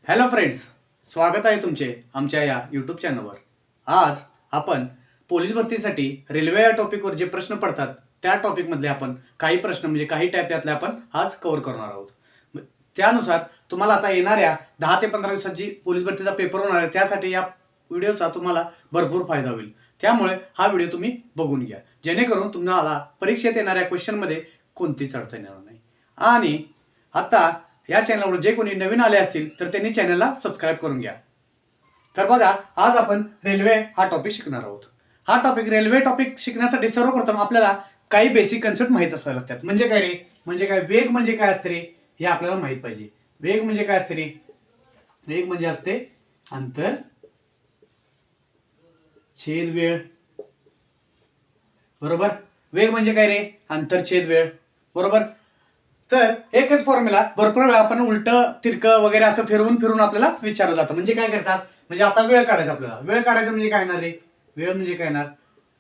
Hello friends, स्वागत आहे तुमचे आमच्या या यूट्यूब चॅनलवर. आज आपण पोलीस भरतीसाठी रेल्वे या टॉपिकवर जे प्रश्न पडतात त्या टॉपिकमधले आपण काही प्रश्न म्हणजे काही टॅप त्यातले आपण आज कव्हर करणार आहोत. त्यानुसार तुम्हाला आता येणाऱ्या 10 ते 15 दिवसांची पोलीस भरतीचा पेपर होणार आहे, त्यासाठी या व्हिडिओचा तुम्हाला भरपूर फायदा होईल. त्यामुळे हा व्हिडिओ तुम्ही बघून घ्या, जेणेकरून तुम्हाला परीक्षेत येणाऱ्या क्वेश्चनमध्ये कोणतीच अडचण येणार नाही. आणि आता या चॅनलवर जे कोणी नवीन आले असतील तर त्यांनी चॅनलला सबस्क्राईब करून घ्या. तर बघा, आज आपण रेल्वे हा टॉपिक शिकणार आहोत. हा टॉपिक रेल्वे टॉपिक शिकण्यासाठी सर्वप्रथम आपल्याला काही बेसिक कन्सेप्ट माहीत असायला लागतात. म्हणजे काय रे, म्हणजे काय वेग म्हणजे काय असते रे, हे आपल्याला माहीत पाहिजे. वेग म्हणजे काय असते रे? वेग म्हणजे असते अंतर छेद वेळ. बरोबर. वेग म्हणजे काय रे? अंतर छेद वेळ. बरोबर. तर एकच फॉर्म्युला भरपूर वेळा आपण उलट तिरकं वगैरे असं फिरवून फिरवून आपल्याला विचारलं जातं. म्हणजे काय करतात, म्हणजे आता वेळ काढायचा आपल्याला. वेळ काढायचं म्हणजे काय येणार रे? वेळ म्हणजे काय येणार?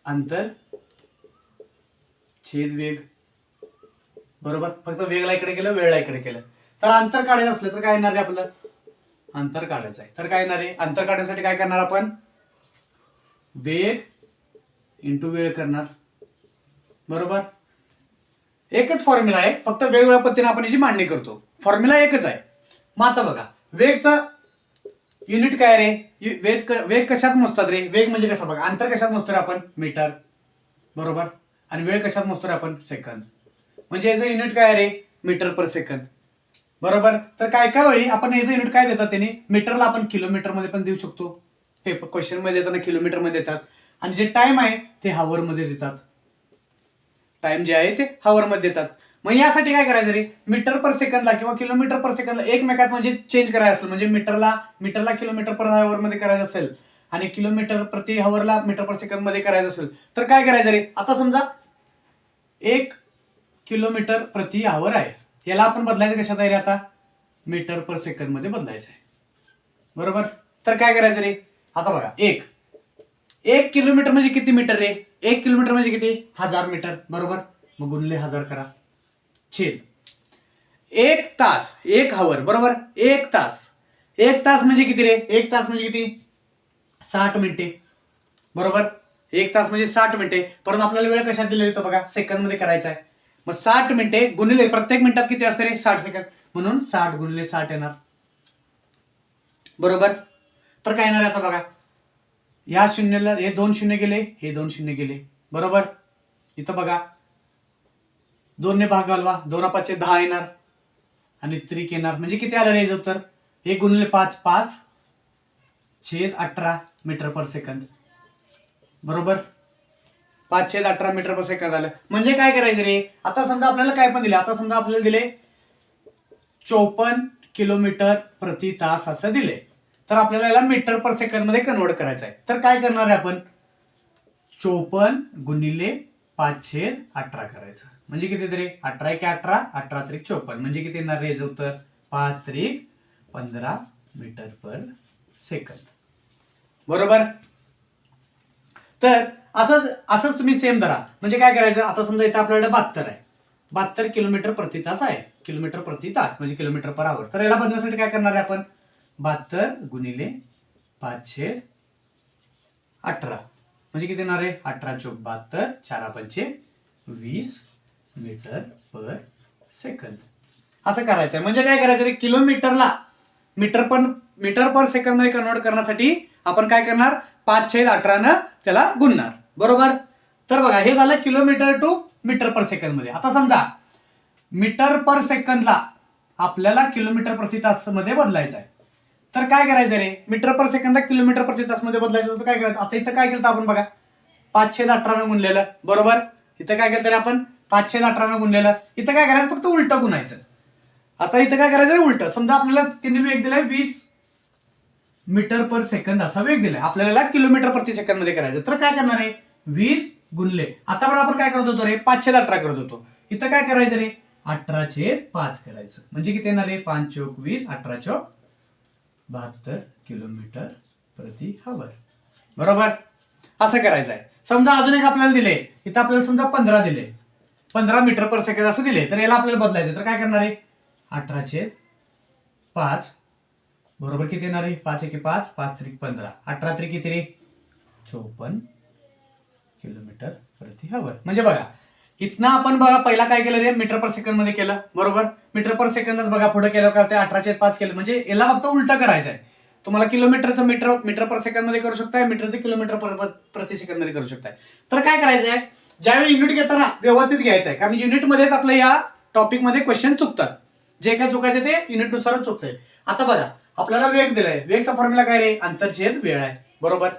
अंतर छेद वेग. बरोबर. फक्त वेगला इकडे केलं, वेळला इकडे केलं. तर अंतर काढायचं असलं तर काय येणार रे आपलं? अंतर काढायचं आहे तर काय येणार रे? अंतर काढण्यासाठी काय करणार आपण? वेग इंटू वेळ करणार. बरोबर. एकच फॉर्म्युला आहे, फक्त वेगवेगळ्या पद्धतीने आपण याची मांडणी करतो. फॉर्म्युला एकच आहे. मग आता बघा, वेगचं युनिट काय रे? वेग कशात मोजतात रे? वेग म्हणजे कसा बघा, अंतर कशात मोजतो रे आपण? मीटर. बरोबर. आणि वेळ कशात मोजतो रे आपण? सेकंद. म्हणजे याचं युनिट काय रे? Metre per second. बरोबर. तर काय काय वेळी आपण याचं युनिट काय देतात त्यांनी? मीटरला आपण किलोमीटर मध्ये पण देऊ शकतो. हे क्वेश्चन मध्ये देताना किलोमीटर मध्ये देतात. आणि जे टाइम आहे ते हावर मध्ये देतात. टाइम जे आहे ते हावर मध्ये देतात. मग यासाठी काय करायचं रे? मीटर पर सेकंदला किंवा किलोमीटर पर सेकंदला एकमेकात म्हणजे चेंज करायचं असेल, म्हणजे मीटरला किलोमीटर पर हावर मध्ये करायचं असेल आणि किलोमीटर प्रति हावरला मीटर पर सेकंद मध्ये करायचं असेल तर काय करायचं रे? आता समजा 1 किलोमीटर प्रति हावर आहे, याला आपण बदलायचं कशात आहे रे? आता मीटर पर सेकंद मध्ये बदलायचं आहे. बरोबर. तर काय करायचं रे? आता बघा, एक किलोमीटर म्हणजे किती मीटर रे? 1 किलोमीटर म्हणजे किती? 1000 मीटर. बरोबर. मग गुणले 1000 करा. छेद 1 तास, 1 हावर. बरोबर. 1 तास म्हणजे किती रे? 1 तास म्हणजे किती? 60 मिनिटे. बरोबर. 1 तास म्हणजे 60 मिनिटे. परंतु आपल्याला वेळ कशात दिलेली तर बघा, सेकंद मध्ये करायचा आहे. मग 60 मिनिटे गुणिले प्रत्येक मिनिटात किती असते रे? 60 सेकंद. म्हणून 60 गुणिले 60 येणार. बरोबर. तर काय येणार आता बघा, या शून्याला हे 2 शून्य गेले, हे 2 शून्य गेले. बरोबर. इथं बघा, 2 ने भाग घालवा, 2 5 10 येणार आणि त्रिक येणार. म्हणजे किती आलं रे याचं उत्तर? 1 गुणिले 5 5 छेद 18 मीटर पर सेकंद. बरोबर. 5 छेद 18 मीटर पर सेकंद आलं. म्हणजे काय करायचं रे? आता समजा आपल्याला काय पण दिले, आता समजा आपल्याला दिले 54 किलोमीटर प्रति तास असं दिले, तर आपल्याला याला मीटर पर सेकंद मध्ये कन्वर्ट करायचं आहे. तर काय करणार आहे आपण? 54 गुणिले 5/18 करायचं. म्हणजे किती तरी 18 × 18 18 × 54 म्हणजे किती येणार रे उत्तर? 5 × 15 मीटर पर सेकंद. बरोबर. तर असंच तुम्ही सेम धरा. म्हणजे काय करायचं? आता समजा इथं आपल्याकडे 72 आहे, 72 किलोमीटर प्रति तास आहे. किलोमीटर प्रति तास म्हणजे किलोमीटर पर आवर. तर याला बदलण्यासाठी काय करणार आहे आपण? 72 गुणिले 5/18 म्हणजे किती येणार आहे? 18 × 72 4 5 20 मीटर पर सेकंद. असं करायचंय. म्हणजे काय करायचं रे? किलोमीटरला मीटर पर सेकंद मध्ये कन्वर्ट करण्यासाठी आपण काय करणार? 5/18 न त्याला गुणणार. बरोबर. तर बघा, हे झालं kilometre to metre per second मध्ये. आता समजा मीटर पर सेकंदला आपल्याला किलोमीटर प्रति तास मध्ये बदलायचं आहे. तर काय करायचं रे? मीटर पर सेकंदला किलोमीटर प्रति तास मध्ये बदलायचं तर काय करायचं? आता इथं काय केलं आपण बघा, 5/18 न गुणलेलं. बरोबर. इथं काय केलं रे आपण? 5/18 न गुणलेलं. इथं काय करायचं? फक्त उलट गुणायचं. आता इथं काय करायचं? उलट. समजा आपल्याला त्यांनी वेग दिलाय 20 मीटर पर सेकंद असा वेग दिलाय, आपल्याला किलोमीटर प्रति सेकंद मध्ये करायचं. तर काय करणार आहे? 20 गुणले, आतापर्यंत आपण काय करत होतो रे? 5/18 करत होतो. इथं काय करायचं रे? 18/5 करायचं. म्हणजे किती येणार आहे? 5 × 20 18 × 72 किलोमीटर प्रति हावर. बरोबर. असं करायचं आहे. समजा अजून एक आपल्याला दिले, इथं आपल्याला समजा 15 दिले, 15 मीटर पर सेकंद असं दिले, तर याला आपल्याला बदलायचं. तर काय करणार आहे? 18/5 बरोबर किती येणार आहे? 5 एके 5, 5 त्रिक 15, 18 त्रिक किती रे? 54 किलोमीटर प्रति आवर. म्हणजे बघा इथनं आपण बघा पहिला काय केलं रे? मीटर पर सेकंड मध्ये केलं. बरोबर, मीटर पर सेकंदच बघा पुढे केलं का ते 18/5 केलं. म्हणजे याला फक्त उलटं करायचं आहे. तुम्हाला किलोमीटरचं मीटर पर सेकंड मध्ये करू शकताय, मीटरचं किलोमीटर प्रति सेकंड मध्ये करू शकताय. तर काय करायचं आहे, ज्यावेळी युनिट घेताना व्यवस्थित घ्यायचं आहे, कारण युनिट मध्येच आपल्या या टॉपिक मध्ये क्वेश्चन चुकतात. जे काय चुकायचे ते युनिट नुसारच चुकतंय. आता बघा आपल्याला वेग दिलाय, वेगचा फॉर्म्युला काय रे? अंतर वेळ आहे. बरोबर,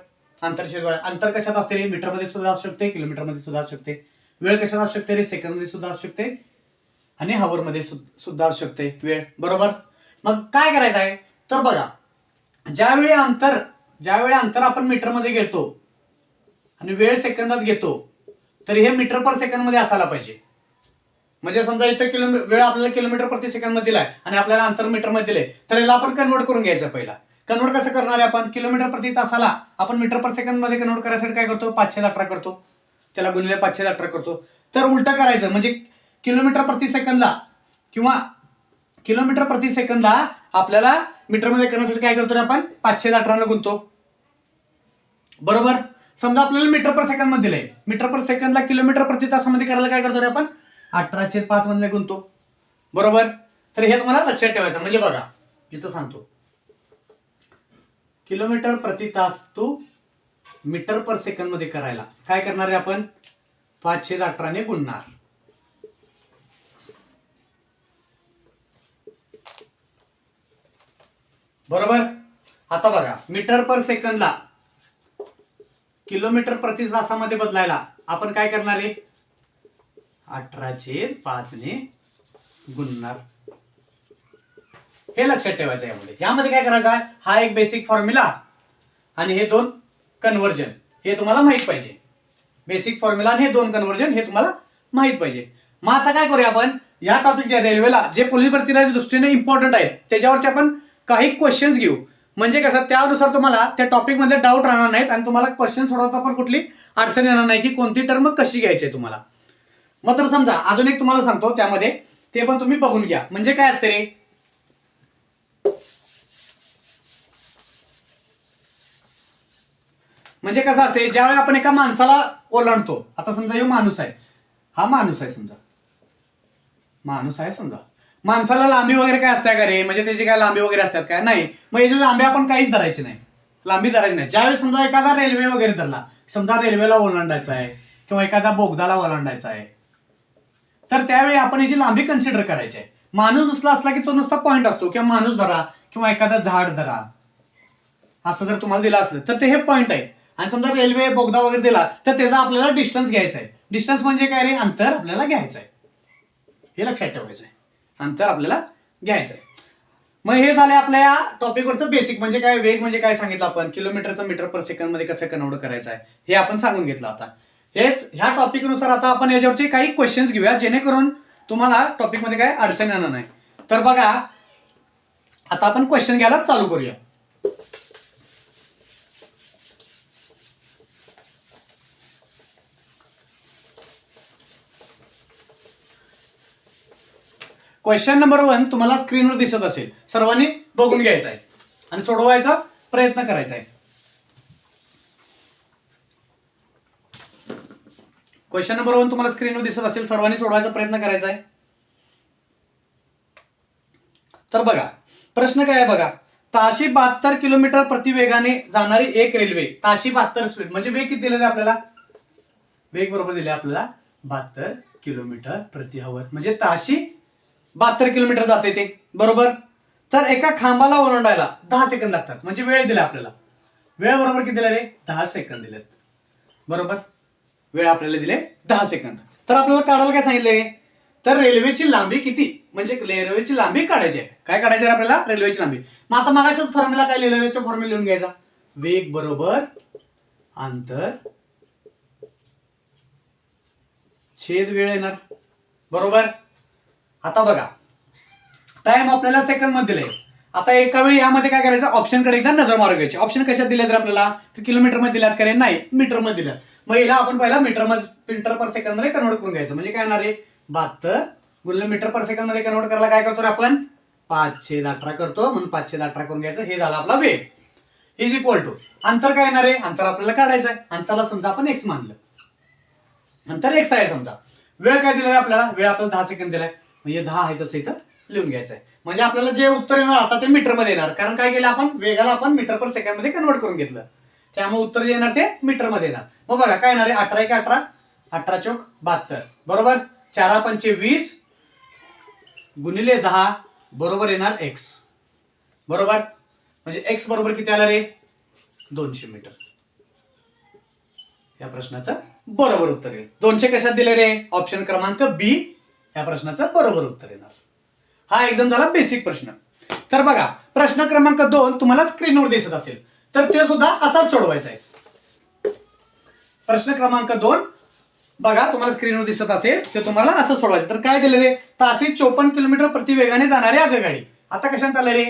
अंतर वेळ. अंतर कशात असते रे? मीटर मध्ये सुद्धा असू शकते, किलोमीटर मध्ये सुद्धा असू शकते. वेळ कशात असू शकते रे? सेकंड मध्ये सुद्धा असू शकते आणि हावर मध्ये सुद्धा असू शकते वेळ. बरोबर, मग काय करायचं आहे तर बघा ज्यावेळी अंतर आपण मीटर मध्ये घेतो आणि वेळ सेकंदात घेतो तर हे मीटर पर सेकंड मध्ये असायला पाहिजे. म्हणजे समजा इथं वेळ आपल्याला किलोमीटर प्रति सेकंड मध्ये दिलाय आणि आपल्याला अंतर मीटर मध्ये दिले, तर याला आपण कन्वर्ट करून घ्यायचं. पहिला कन्वर्ट कसं करणार आहे आपण? किलोमीटर प्रति तासाला आपण मीटर पर सेकंड मध्ये कन्वर्ट करायसाठी काय करतो? 518 करतो, त्याला गुणिले 518 करतो. तर उलटं करायचं, म्हणजे किलोमीटर प्रति सेकंदला किंवा किलोमीटर प्रति सेकंदला आपल्याला मीटर मध्ये करण्यासाठी काय करतो आपण? 518 गुणतो. बरोबर, समजा आपल्याला मीटर पर सेकंड मध्ये दिलंय, मीटर पर सेकंदला किलोमीटर प्रति तासामध्ये करायला काय करतो रे आपण? 18/5 मध्ये गुणतो. बरोबर, तर हे तुम्हाला लक्षात ठेवायचं. म्हणजे बघा जिथं सांगतो किलोमीटर प्रति तास तो मीटर पर सेकंड मध्ये करायला काय करणार आहे आपण? 518 ने गुणणार. बरोबर, आता बघा मीटर पर सेकंदला किलोमीटर प्रति तासामध्ये बदलायला आपण काय करणार आहे? 18/5 ने गुणणार. हे लक्षात ठेवायचं आहे. यामध्ये काय करायचं आहे? हा एक बेसिक फॉर्म्युला आणि हे दोन कन्व्हर्जन हे तुम्हाला माहित पाहिजे. बेसिक फॉर्म्युला आणि हे दोन कन्व्हर्जन हे तुम्हाला माहित पाहिजे. मग आता काय करूया आपण? या टॉपिकच्या रेल्वेला जे पोलीस भरतीच्या दृष्टीने इम्पॉर्टंट आहेत त्याच्यावरचे आपण काही क्वेश्चन्स घेऊ. म्हणजे कसं त्यानुसार तुम्हाला त्या टॉपिक मध्ये डाऊट राहणार नाहीत आणि तुम्हाला क्वेश्चन सोडवता पण कुठली अडचण येणार नाही की कोणती टर्म कशी घ्यायची आहे तुम्हाला. मग तर समजा अजून एक तुम्हाला सांगतो त्यामध्ये, ते पण तुम्ही बघून घ्या. म्हणजे काय असते रे? म्हणजे कसं असते, ज्यावेळी आपण एका माणसाला ओलांडतो, आता समजा हा माणूस आहे, समजा माणूस आहे समजा, माणसाला लांबी वगैरे काय असते का रे? म्हणजे त्याची काय लांबी वगैरे असतात काय? नाही. मग याची लांबी आपण काहीच धरायची नाही, लांबी धरायची नाही. ज्यावेळी समजा एखादा रेल्वे वगैरे धरला, समजा रेल्वेला ओलांडायचा आहे किंवा एखादा बोगदाला ओलांडायचा आहे, तर त्यावेळी आपण याची लांबी कन्सिडर करायची आहे. माणूस नुसता असला की तो नुसता पॉइंट असतो, किंवा माणूस धरा किंवा एखादा झाड धरा असं जर तुम्हाला दिलं असलं तर ते हे पॉइंट आहे. आणि समजा रेल्वे बोगदा वगैरे दिला तर त्याचा आपल्याला डिस्टन्स घ्यायचा आहे. डिस्टन्स म्हणजे काय रे? अंतर आपल्याला घ्यायचं आहे. हे लक्षात ठेवायचं आहे, अंतर आपल्याला घ्यायचं आहे. मग हे झालं आपल्या या टॉपिकवरचं बेसिक. म्हणजे काय? वेग म्हणजे काय सांगितलं आपण, किलोमीटरचं मीटर पर सेकंड मध्ये कसं कन्वर्ट करायचं आहे हे आपण सांगून घेतलं. आता हेच ह्या टॉपिकनुसार आता आपण याच्यावरचे काही क्वेश्चन्स घेऊया जेणेकरून तुम्हाला टॉपिक मध्ये काय अडचण येणार नाही. तर बघा आता आपण क्वेश्चन घ्यायला चालू करूया. क्वेश्चन नंबर 1 तुम्हाला स्क्रीनवर दिसत असेल, सर्वांनी बघून घ्यायचा आहे आणि सोडवायचा प्रयत्न करायचा आहे. क्वेश्चन नंबर 1 तुम्हाला स्क्रीनवर दिसत असेल, सर्वांनी सोडवायचा प्रयत्न करायचा आहे. तर बघा प्रश्न काय आहे बघा. ताशी 72 किलोमीटर प्रति वेगाने जाणारी एक रेल्वे, ताशी 72 स्पीड म्हणजे वेग किती दिलेला आपल्याला? वेग बरोबर दिले आपल्याला 72 किलोमीटर प्रति आवर, म्हणजे ताशी 72 किलोमीटर जाते ते. बरोबर, तर एका खांबाला ओलांडायला 10 सेकंद लागतात. म्हणजे वेळ दिला आपल्याला, वेळ बरोबर किती दिला रे? 10 सेकंद दिलेत. बरोबर, वेळ आपल्याला दिले 10 सेकंद. तर आपल्याला काढायला काय सांगितले? तर रेल्वेची लांबी किती, म्हणजे रेल्वेची लांबी काढायची आहे. काय काढायची आहे आपल्याला? रेल्वेची लांबी. मग आता मागाशीच फॉर्म्युला काय लिहिलेला आहे तो फॉर्म्युला लिहून घ्यायचा. वेग बरोबर अंतर छेद वेळ येणार. बरोबर, आता बघा टाइम आपल्याला सेकंड मध्ये दिले. आता एका वेळी यामध्ये काय करायचं? ऑप्शन कडे एकदा नजर मारून घ्यायची. ऑप्शन कशात दिले तर आपल्याला? तर किलोमीटर मध्ये दिल्यात का? नाही, मीटर मध्ये दिल्यात. मग याला आपण पहिला मीटर पर सेकंड मध्ये कन्वर्ट करून घ्यायचं. म्हणजे काय येणार आहे? 72 गुणिले मीटर पर सेकंड मध्ये कन्वर्ट करायला काय करतो आपण? 5/18 करतो म्हणून 5/18 करून घ्यायचं. हे झालं आपला वेग. इज इक्वल टू अंतर काय येणार आहे, अंतर आपल्याला काढायचं आहे. अंतराला समजा आपण x मानलं, अंतर x आहे समजा. वेळ काय दिलाय आपल्याला, वेळ आपल्याला 10 सेकंद दिलाय, म्हणजे 10 आहे तसं इथं लिहून घ्यायचं आहे. म्हणजे आपल्याला जे उत्तर येणार आता ते मीटर मध्ये येणार, कारण काय केलं आपण, वेगाला आपण मीटर पर सेकंड मध्ये कन्वर्ट करून घेतलं, त्यामुळे उत्तर जे येणार ते मीटर मध्ये येणार. मग बघा काय येणार आहे, 18 × 18 18 चौक 72 बरोबर. 4 पंचे 20 गुणिले 10 बरोबर येणार x बरोबर. म्हणजे x बरोबर किती आलं रे, 200 मीटर. या प्रश्नाचं बरोबर उत्तर येईल. 200 कशात दिले रे, ऑप्शन क्रमांक बी या प्रश्नाचं बरोबर उत्तर येणार. हा एकदम झाला बेसिक प्रश्न. तर बघा प्रश्न क्रमांक 2 तुम्हाला स्क्रीनवर दिसत असेल, तर ते सुद्धा असाच सोडवायचा आहे. प्रश्न क्रमांक 2 बघा तुम्हाला स्क्रीनवर दिसत असेल, ते तुम्हाला असं सोडवायचं. तर काय दिले रे, ताशी 54 किलोमीटर प्रति वेगाने जाणारी आगगाडी. आता कशाने चालले रे,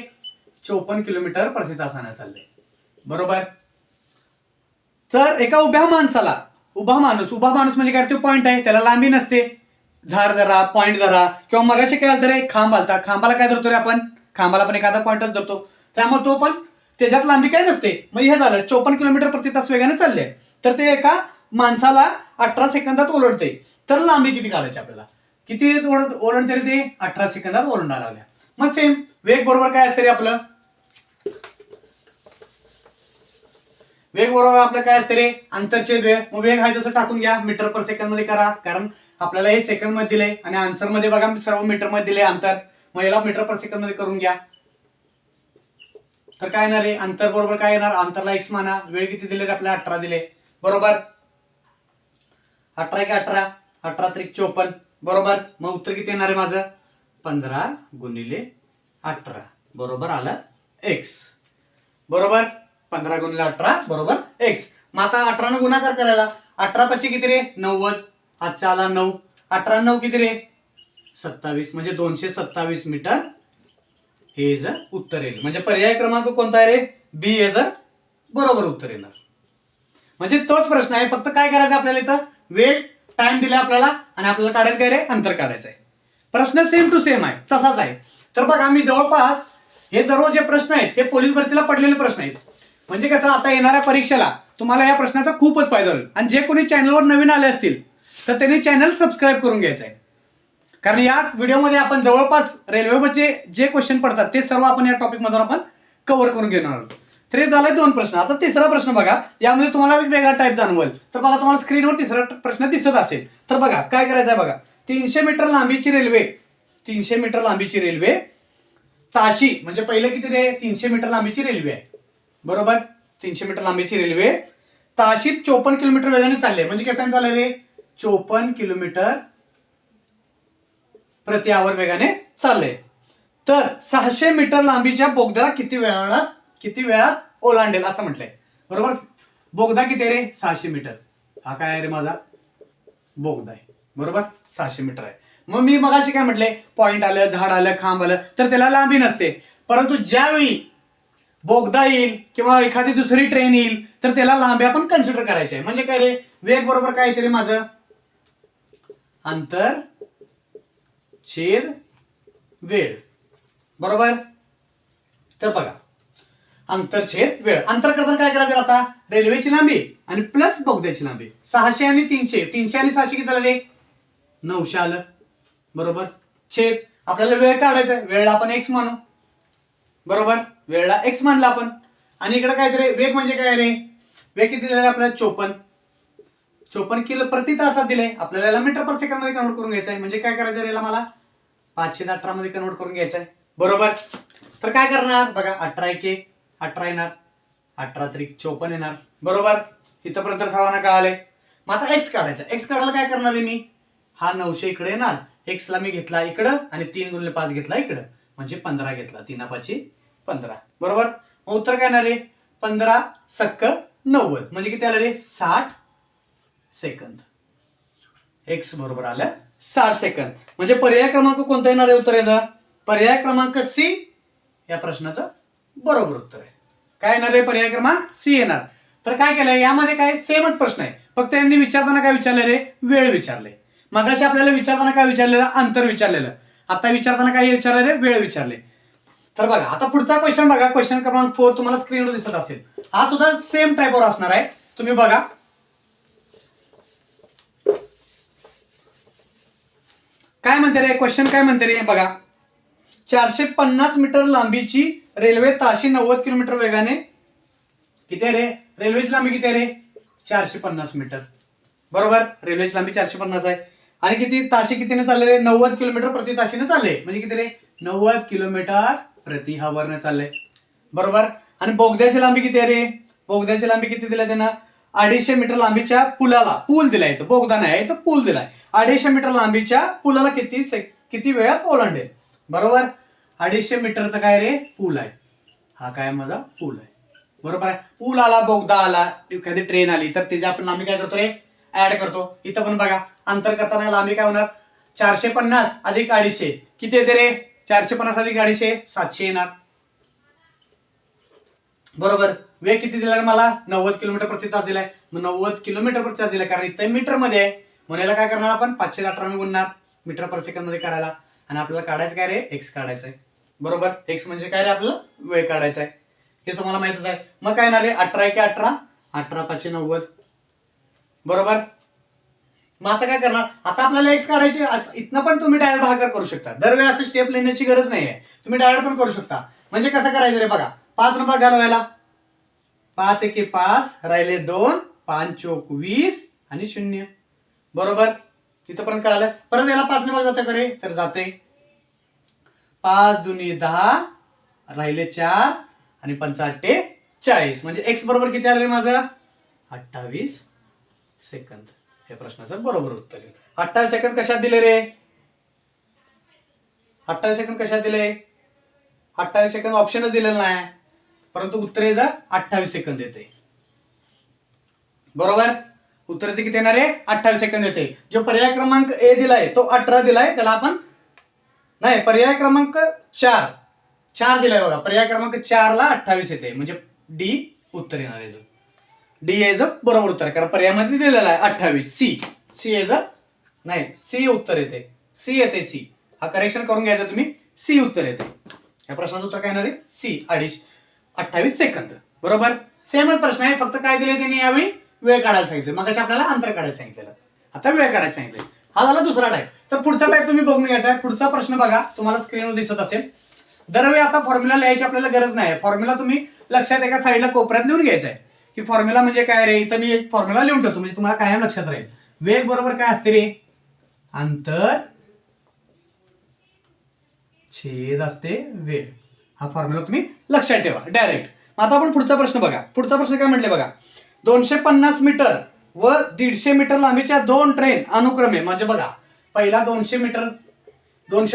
54 किलोमीटर प्रति तासाने चालले बरोबर. तर एका उभ्या माणसाला, उभा माणूस म्हणजे काय, तो पॉइंट आहे, त्याला लांबी नसते. झाड धरा, पॉइंट धरा, किंवा मगाशी काय आलं रे, खांब आलता, खांबाला काय धरतो रे आपण, खांबाला पण एखादा पॉइंटच धरतो, त्यामुळे तो पण त्याच्यात लांबी काय नसते. मग हे झालं 54 किलोमीटर प्रति तास वेगाने चालले, तर ते एका माणसाला 18 सेकंदात ओलांडते. तर लांबी किती काढायची आपल्याला, किती ओलांडते रे ते, 18 सेकंदात ओलांडायला लागल्या. मग सेम वेग बरोबर काय असते रे आपलं, वेग बरोबर आपलं काय असते रे, अंतरछेद वेग. मग वेग आहे तसं टाकून घ्या, मीटर पर सेकंड मध्ये करा, कारण आपल्याला हे सेकंड मध्ये दिले आणि आन्सर मध्ये बघा सर्व मीटर मध्ये दिले अंतर. मग याला मीटर पर सेकंड मध्ये करून घ्या. तर काय येणार आहे, अंतर बरोबर काय येणार, अंतरला x माना, वेळ किती दिले रे आपल्याला, 18 दिले बरोबर. 18 × 18 18 त्रिक 54 बरोबर. मग उत्तर किती येणार आहे माझं, 15 × 18 बरोबर आलं x बरोबर. 15 × 18 बरोबर x. मग आता 18 ने गुणाकार करायला, 18 5 किती रे, 90, आजचा आला 9, 18 9 किती रे, 27, म्हणजे 227 मीटर हे जर उत्तर येईल. म्हणजे पर्याय क्रमांक कोणता आहे रे, बी हे जर बरोबर उत्तर येणार. म्हणजे तोच प्रश्न आहे, फक्त काय करायचं आपल्याला, इथं वेळ टाइम दिला आपल्याला आणि आपल्याला काढायचं काय रे, अंतर काढायचं आहे. प्रश्न सेम टू सेम आहे, तसाच आहे. तर बघा मी जवळपास हे सर्व जे प्रश्न आहेत हे पोलीस भरतीला पडलेले प्रश्न आहेत. म्हणजे कसं, आता येणाऱ्या परीक्षेला तुम्हाला या प्रश्नाचा खूपच फायदा होईल. आणि जे कोणी चॅनलवर नवीन आले असतील तर त्यांनी चॅनल सबस्क्राईब करून घ्यायचं आहे, कारण या व्हिडिओमध्ये आपण जवळपास रेल्वेमध्ये जे क्वेश्चन पडतात ते सर्व आपण या टॉपिक मधून आपण कव्हर करून घेणार आहोत. तर हे झालाय 2 प्रश्न. आता तिसरा प्रश्न बघा, यामध्ये तुम्हाला एक वेगळा टाईप जाणवेल. तर बघा तुम्हाला स्क्रीनवर तिसरा प्रश्न दिसत असेल, तर बघा काय करायचं आहे. बघा 300 मीटर लांबीची रेल्वे, 300 मीटर लांबीची रेल्वे ताशी, म्हणजे पहिले किती रे, 300 मीटर लांबीची रेल्वे आहे बरोबर. 300 मीटर लांबीची रेल्वे ताशी 54 किलोमीटर वेगाने चालले, म्हणजे किती चालले रे, 54 किलोमीटर प्रति आवर वेगाने चालले. तर 600 मीटर लांबीच्या बोगद्याला किती वेळात ओलांडेल असं म्हटलंय बरोबर. बोगदा किती रे, 600 मीटर. हा काय आहे रे, माझा बोगदा आहे बरोबर, 600 मीटर आहे. मग मी मगाशी काय म्हटले, पॉइंट आलं, झाड आलं, खांब आलं, तर त्याला लांबी नसते. परंतु ज्यावेळी बोगदा येईल किंवा एखादी दुसरी ट्रेन येईल तर त्याला लांबी आपण कन्सिडर करायची आहे. म्हणजे काय रे, वेग बरोबर काय येते रे माझं, अंतर छेद वेळ बरोबर. तर बघा अंतर छेद वेळ, अंतर करताना काय करायचं आता, रेल्वेची लांबी आणि प्लस बोगद्याची लांबी. 600 आणि 300, 300 आणि 600 किती झालं रे, 900 आलं बरोबर. छेद आपल्याला वेळ काढायचा आहे, वेळला आपण x मानू बरोबर, वेळला x मानला आपण. आणि इकडे काय रे, वेग म्हणजे काय रे, वेग किती दिले आपल्याला, 54 किलो प्रति तासात दिले. आपल्याला याला मीटर पर सेकंड मध्ये कन्वर्ट करून घ्यायचं आहे. म्हणजे काय करायचं रे, मला 5/18 मध्ये कन्वर्ट करून घ्यायचं आहे बरोबर. तर काय करणार बघा, 18 × 1 18 येणार, 18 त्रिक 54 येणार बरोबर. इथपर्यंत सर्वांना कळाले. मग आता x काढायचा. x काढायला काय करणार आहे मी, हा 900 इकडे येणार, x ला मी घेतला इकडं आणि 3 × 5 घेतला इकडं, म्हणजे 15 घेतला, 3 5 15 बरोबर. मग उत्तर काय येणार रे, 15 सक्क 90, म्हणजे किती आलं रे, 60 सेकंद. x बरोबर आलं 60 सेकंद. म्हणजे पर्याय क्रमांक कोणता येणार आहे उत्तराचा, पर्याय क्रमांक सी या प्रश्नाचं बरोबर उत्तर आहे. काय येणार आहे, पर्याय क्रमांक सी येणार. तर काय केलं, यामध्ये काय सेमच प्रश्न आहे, फक्त यांनी विचारताना काय विचारले रे, वेळ विचारले. मगाशी आपल्याला विचारताना काय विचारलेलं, अंतर विचारलेलं. आता विचारताना काय विचारले रे, वेळ विचारले. तर बघा आता पुढचा क्वेश्चन बघा, क्वेश्चन क्रमांक 4 तुम्हाला स्क्रीनवर दिसत असेल. हा सुद्धा सेम टाईपवर असणार आहे. तुम्ही बघा काय म्हणते रे क्वेश्चन, काय म्हणते रे बघा. 450 मीटर लांबीची रेल्वे ताशी 90 किलोमीटर वेगाने, किती आहे रे रेल्वेची लांबी, किती आहे रे 450 मीटर. बरोबर, रेल्वेची लांबी 450 आहे आणि किती ताशी कितीने चालले रे 90 किलोमीटर प्रति ताशीने चालले, म्हणजे किती रे 90 किलोमीटर प्रति हवरने चालले. बरोबर, आणि बोगद्याची लांबी किती आहे रे, बोगद्याची लांबी किती दिलाय त्यांना 250 मीटर लांबीच्या पुलाला, पूल दिलाय इथं, बोगदा नाही इथं पूल दिलाय. 250 मीटर लांबीच्या पुलाला किती वेळात ओलांडेल. बरोबर, 250 मीटरचा काय रे पूल आहे, हा काय माझा पूल आहे. बरोबर आहे, पूल आला, बोगदा आला, एखादी ट्रेन आली तर त्याची आपण लांबी काय करतो रे ऍड करतो. इथं पण बघा अंतर करताना लांबी काय होणार 450 अधिक 250 किती येते रे 450 अधिक 250 700 येणार. बरोबर, वेग किती दिलाय मला 90 किलोमीटर प्रति तास दिलाय, 90 किलोमीटर प्रति तास दिलाय कारण इथं मीटर मध्ये आहे म्हणून याला काय करणार आपण 518 ने गुणणार मीटर पर सेकंद मध्ये करायला, आणि आपल्याला काढायचं काय रे एक्स काढायचंय. बरोबर, एक्स म्हणजे काय रे आपल्याला वेळ काढायचा आहे, हे तुम्हाला माहितच आहे. मग काय येणार रे 18 × 18 18 × 5 = 90. बरोबर, मग आता काय करणार, आता आपल्याला एक्स काढायचे, इथनं पण तुम्ही डायरेक्ट भागाकार करू शकता, दरवेळी असं स्टेप लिहिण्याची गरज नाहीये, तुम्ही डायरेक्ट पण करू शकता. म्हणजे कसं करायचं रे बघा, 5 न भाग घालवायला, 5 × 1 = 5 राहिले 2 5 × 4 = 20 आणि 0. बरोबर, तिथं पण कळालं. परत याला 5 ने भाग जाते का रे, तर जाते. 5 × 2 = 10 राहिले 4 आणि 5 × 8 = 40, म्हणजे एक्स बरोबर किती आलं रे माझं 28 सेकंद. या प्रश्नाचं बरोबर उत्तर आहे. 28 सेकंद कशात दिले रे, 28 सेकंद कशात दिले, 28 सेकंद ऑप्शनच दिलेलं नाही, परंतु उत्तरेचा 28 सेकंद येते. बरोबर, उत्तराचे किती येणार आहे 28 सेकंद येते. जो पर्याय क्रमांक ए दिलाय तो 18 दिलाय, त्याला आपण नाही पर्याय क्रमांक 4 दिलाय बघा, पर्याय क्रमांक 4 ला 28 येते, म्हणजे डी उत्तर येणार आहे. डी एज बरोबर उत्तर, कारण पर्यायामध्ये दिलेला आहे 28. सी एज नाही, सी उत्तर येते, सी येते, सी हा करेक्शन करून घ्यायचा तुम्ही, सी उत्तर येते. या प्रश्नाचं उत्तर काय येणार आहे सी 28 सेकंद. बरोबर, सेमच प्रश्न आहे, फक्त काय दिले त्यांनी यावेळी वेळ काढायला सांगितलं, मग आपल्याला अंतर काढायला सांगितलेलं, आता वेळ काढायला सांगितलं. हा झाला दुसरा टाईप. तर पुढचा टाईप तुम्ही बघून घ्यायचा आहे. पुढचा प्रश्न बघा, तुम्हाला स्क्रीनवर दिसत असेल. दरवेळी आता फॉर्म्युला लिहायची आपल्याला गरज नाही, फॉर्म्युला तुम्ही लक्षात एका साईडला कोपऱ्यात लिहून घ्यायचा आहे की फॉर्म्युला म्हणजे काय रे. इथं मी एक फॉर्म्युला लिहून ठेवतो म्हणजे तुम्हाला कायम लक्षात राहील. वेग बरोबर काय असते रे, अंतर छेद असते वेग. हा फॉर्म्युला तुम्ही लक्षात ठेवा डायरेक्ट. आता आपण पुढचा प्रश्न बघा. पुढचा प्रश्न काय म्हटले बघा, 250 मीटर व 150 मीटर लांबीच्या 2 ट्रेन अनुक्रमे, म्हणजे बघा पहिला 200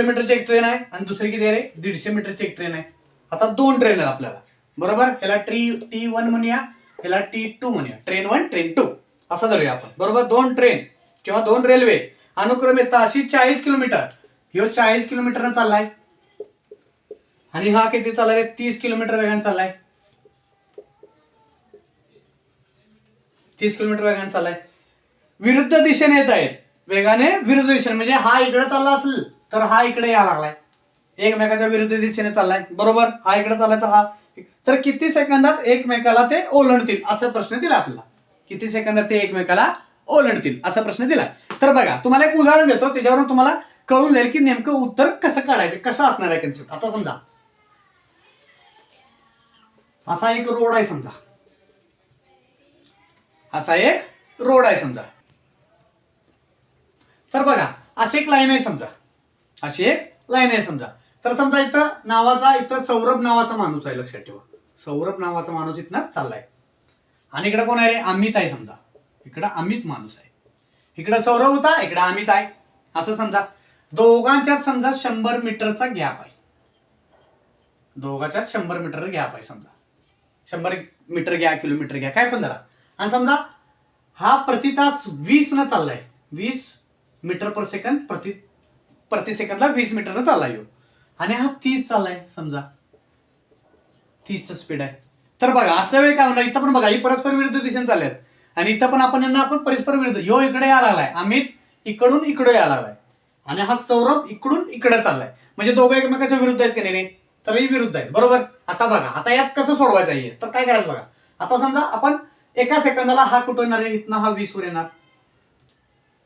मीटरची एक ट्रेन आहे आणि दुसरी किती आहे रे 150 मीटरची एक ट्रेन आहे. आता 2 ट्रेन आहेत आपल्याला. बरोबर, ह्याला T1 म्हणूया, ह्याला T2 म्हणूया, ट्रेन 1 ट्रेन 2 असं धरूया आपण. बरोबर, 2 ट्रेन किंवा 2 रेल्वे अनुक्रमे ताशी 40 किलोमीटर, ह्यो 40 किलोमीटर चाललाय आणि हा किती चाललाय रे 30 किलोमीटर वेगाने चाललाय. 30 किलोमीटर वेगाने चाललाय. विरुद्ध दिशेने येत आहेत, वेगाने विरुद्ध दिशेने, म्हणजे हा इकडे चालला असेल तर हा इकडे यायला लागलाय, एकमेकाच्या विरुद्ध दिशेने चाललाय. बरोबर, हा इकडे चाललाय तर हा, तर किती सेकंदात एकमेकाला ते ओलांडतील असा प्रश्न दिला आपल्याला. किती सेकंदात ते एकमेकाला ओलांडतील असा प्रश्न दिला. तर बघा तुम्हाला एक उदाहरण देतो, त्याच्यावरून तुम्हाला कळून जाईल की नेमकं उत्तर कसं काढायचं, कसं असणार आहे कन्सेप्ट. आता समजा असा एक रोड आहे, समजा असा एक रोड आहे समजा. तर बघा अशी एक लाईन आहे समजा, अशी एक लाईन आहे समजा. तर समजा इथं सौरभ नावाचा माणूस आहे, लक्षात ठेवा सौरभ नावाचा माणूस इथनं चाललाय आणि इकडे कोण आहे रे अमित आहे समजा. इकडं अमित माणूस आहे, इकडे सौरभ होता, इकडे अमित आहे असं समजा. दोघांच्यात समजा 100 मीटरचा गॅप आहे, दोघांच्यात 100 मीटर गॅप आहे समजा. 100 मीटर घ्या, किलोमीटर घ्या, काय पण धरा. आणि समजा हा प्रति तास 20 न चाललाय, 20 मीटर पर सेकंद, प्रति सेकंदला 20 मीटर न चाललाय आणि हा 30 चाललाय समजा, 30चं स्पीड आहे. तर बघा अशा वेळी काय होणार, इथं पण बघा ही परस्पर विरुद्ध दिशेने चालल्यात आणि इथं पण आपण परस्पर विरुद्ध, यो इकडे यायला लागलाय, अमित इकडून इकडे यायला लागलाय आणि हा सौरभ इकडून इकडे चाललाय, म्हणजे दोघं एकमेकाच्या विरुद्ध आहेत की नाही. तर ही विरुद्ध आहेत. बरोबर. आता बघा, आता यात कसं सोडवायचं आहे तर काय करायचं बघा. आता समजा आपण एका सेकंदाला हा कुठं येणार आहे, इथनं हा 20 वर येणार.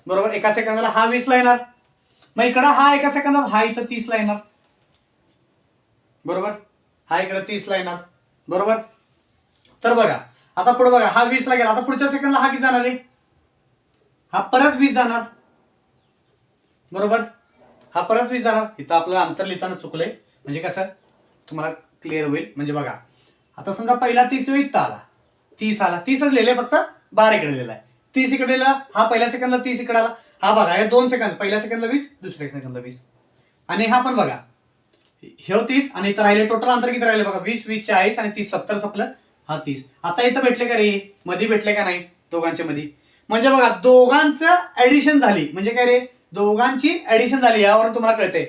बरोबर. एका सेकंदाला हा 20 ला येणार. मग इकडं हा एका सेकंदात हा इथं 30 ला येणार. बरोबर. हा इकडे 30 ला येणार. बरोबर. तर बघा आता पुढे बघा, हा 20 ला गेला. आता पुढच्या सेकंदला हा किती जाणार आहे, हा परत 20 जाणार. बरोबर. हा परत 20 जाणार. इथं आपल्याला अंतर लिहिताना चुकलंय, म्हणजे कसं तुम्हाला क्लिअर होईल. म्हणजे बघा आता समजा पहिला 30 वेळ इथं आला, 30 आला, 30च लिहिलंय, फक्त 12 इकडे लिहिलाय. 30 इकडे लिहिला, हा पहिल्या सेकंदला 30 इकडे आला. हा बघा हे 2 सेकंद, पहिल्या सेकंदला 20, दुसऱ्या सेकंदला 20. आणि हा पण बघा हे 30 आणि इथं राहिले, टोटल अंतर किती राहिले बघा, 20 20 40 आणि 30 70 संपलं. हा 30. आता इथं भेटले का रे, मध्ये भेटले का नाही दोघांच्या मध्ये. म्हणजे बघा दोघांचं ऍडिशन झाली, म्हणजे काय रे, दोघांची ऍडिशन झाली. यावरून तुम्हाला कळते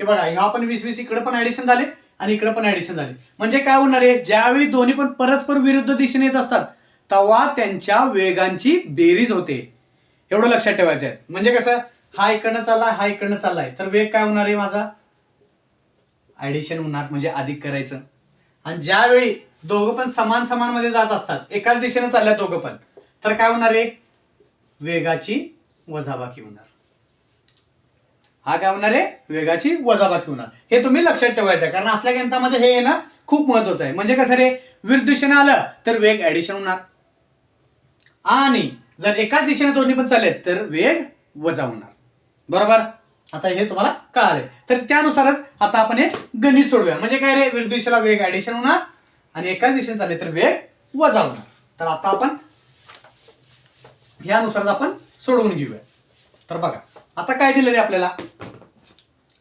की बघा ह्या पण 20 20 इकडे पण ऍडिशन झाले आणि इकडे पण ऍडिशन झाले. म्हणजे काय होणार आहे, ज्यावेळी दोन्ही पण परस्पर विरुद्ध दिशेने येत असतात तेव्हा त्यांच्या वेगांची बेरीज होते. एवढं लक्षात ठेवायचं आहे. म्हणजे कसं, हा इकडनं चाललाय, हा इकडनं चाललाय, तर वेग काय होणार आहे माझा, ऍडिशन होणार, म्हणजे अधिक करायचं. आणि ज्यावेळी दोघं पण समान समान मध्ये जात असतात, एकाच दिशेने चालल्यात दोघं पण, तर काय होणार आहे, वेगाची वजाबाकी होणार. हा काय होणार आहे, वेगाची वजाबाकी होणार. हे तुम्ही लक्षात ठेवायचं आहे, कारण असल्या गणितामध्ये हे येणं खूप महत्वाचं आहे. म्हणजे कसं रे, विरुद्ध दिशेने आलं तर वेग ऍडिशन होणार, आणि जर एकाच दिशेने दोन्ही पण चालले तर वेग वजा होणार. बरोबर. आता हे तुम्हाला कळालंय. तर त्यानुसारच आता आपण हे गणित सोडूया. म्हणजे काय रे, विरुद्ध दिशेला वेग ऍडिशन होणार आणि एकाच दिशेने चालले तर वेग वजा होणार. तर आता आपण यानुसार आपण सोडवून घेऊया. तर बघा आता काय दिलं रे आपल्याला,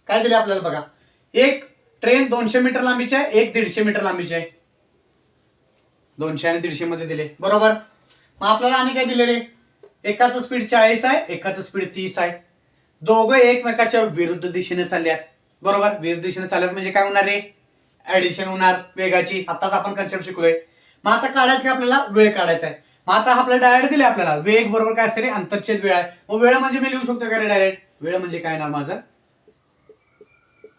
काय दिले आपल्याला बघा, एक ट्रेन 200 मीटर लांबीची आहे, एक 150 मीटर लांबीची आहे. 200 आणि 150 मध्ये दिले. बरोबर. मग आपल्याला आणि काय दिले रे, एकाचं स्पीड 40 आहे, एकाचं स्पीड 30 आहे. दोघं एकमेकाच्या विरुद्ध दिशेने चालल्यात. बरोबर. विरुद्ध दिशेने चालल्यात म्हणजे काय होणार रे, ऍडिशन होणार वेगाची. आताच आपण कन्सेप्ट शिकलोय. मग आता काढायचं काय आपल्याला, वेळ काढायचा आहे. मग आता आपल्याला डायरेक्ट दिले आपल्याला वेग बरोबर काय असते रे, अंतरछेद वेळ आहे. मग वेळ म्हणजे मी लिहू शकतो का रे डायरेक्ट, वेळ म्हणजे काय येणार माझं,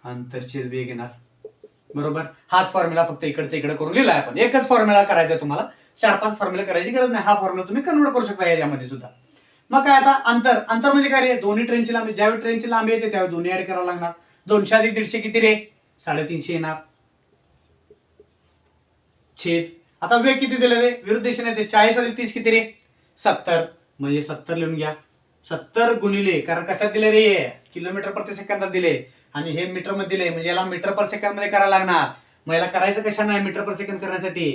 अंतरछेद वेग येणार. बरोबर. हाच फॉर्म्युला फक्त इकडचं इकडे करून लिहिलाय आपण. एकच फॉर्म्युला करायचा आहे तुम्हाला, 4-5 फॉर्म्युला करायची गरज नाही. हा फॉर्म्युला तुम्ही कन्वर्ट करू शकता याच्यामध्ये सुद्धा. मग काय आता अंतर, अंतर म्हणजे काय रे, दोन्ही ट्रेनची लांबी, ज्यावेळी ट्रेनची लांबी येते त्यावेळी दोन्ही ऍड करावं लागणार. 200 अधिक 150 किती रे, 350 येणार. छेद. आता वेग किती दिले रे, विरुद्ध दिशेने येते, 40 अधिक 30 किती रे, 70. म्हणजे 70 लिहून घ्या. 70 गुणिले, कारण कशात दिले रे, किलोमीटर प्रति सेकंदात दिले आणि हे मीटर मध्ये दिले, म्हणजे याला मीटर पर सेकंद मध्ये करायला लागणार. मग याला करायचं कशा नाही, मीटर पर सेकंद करण्यासाठी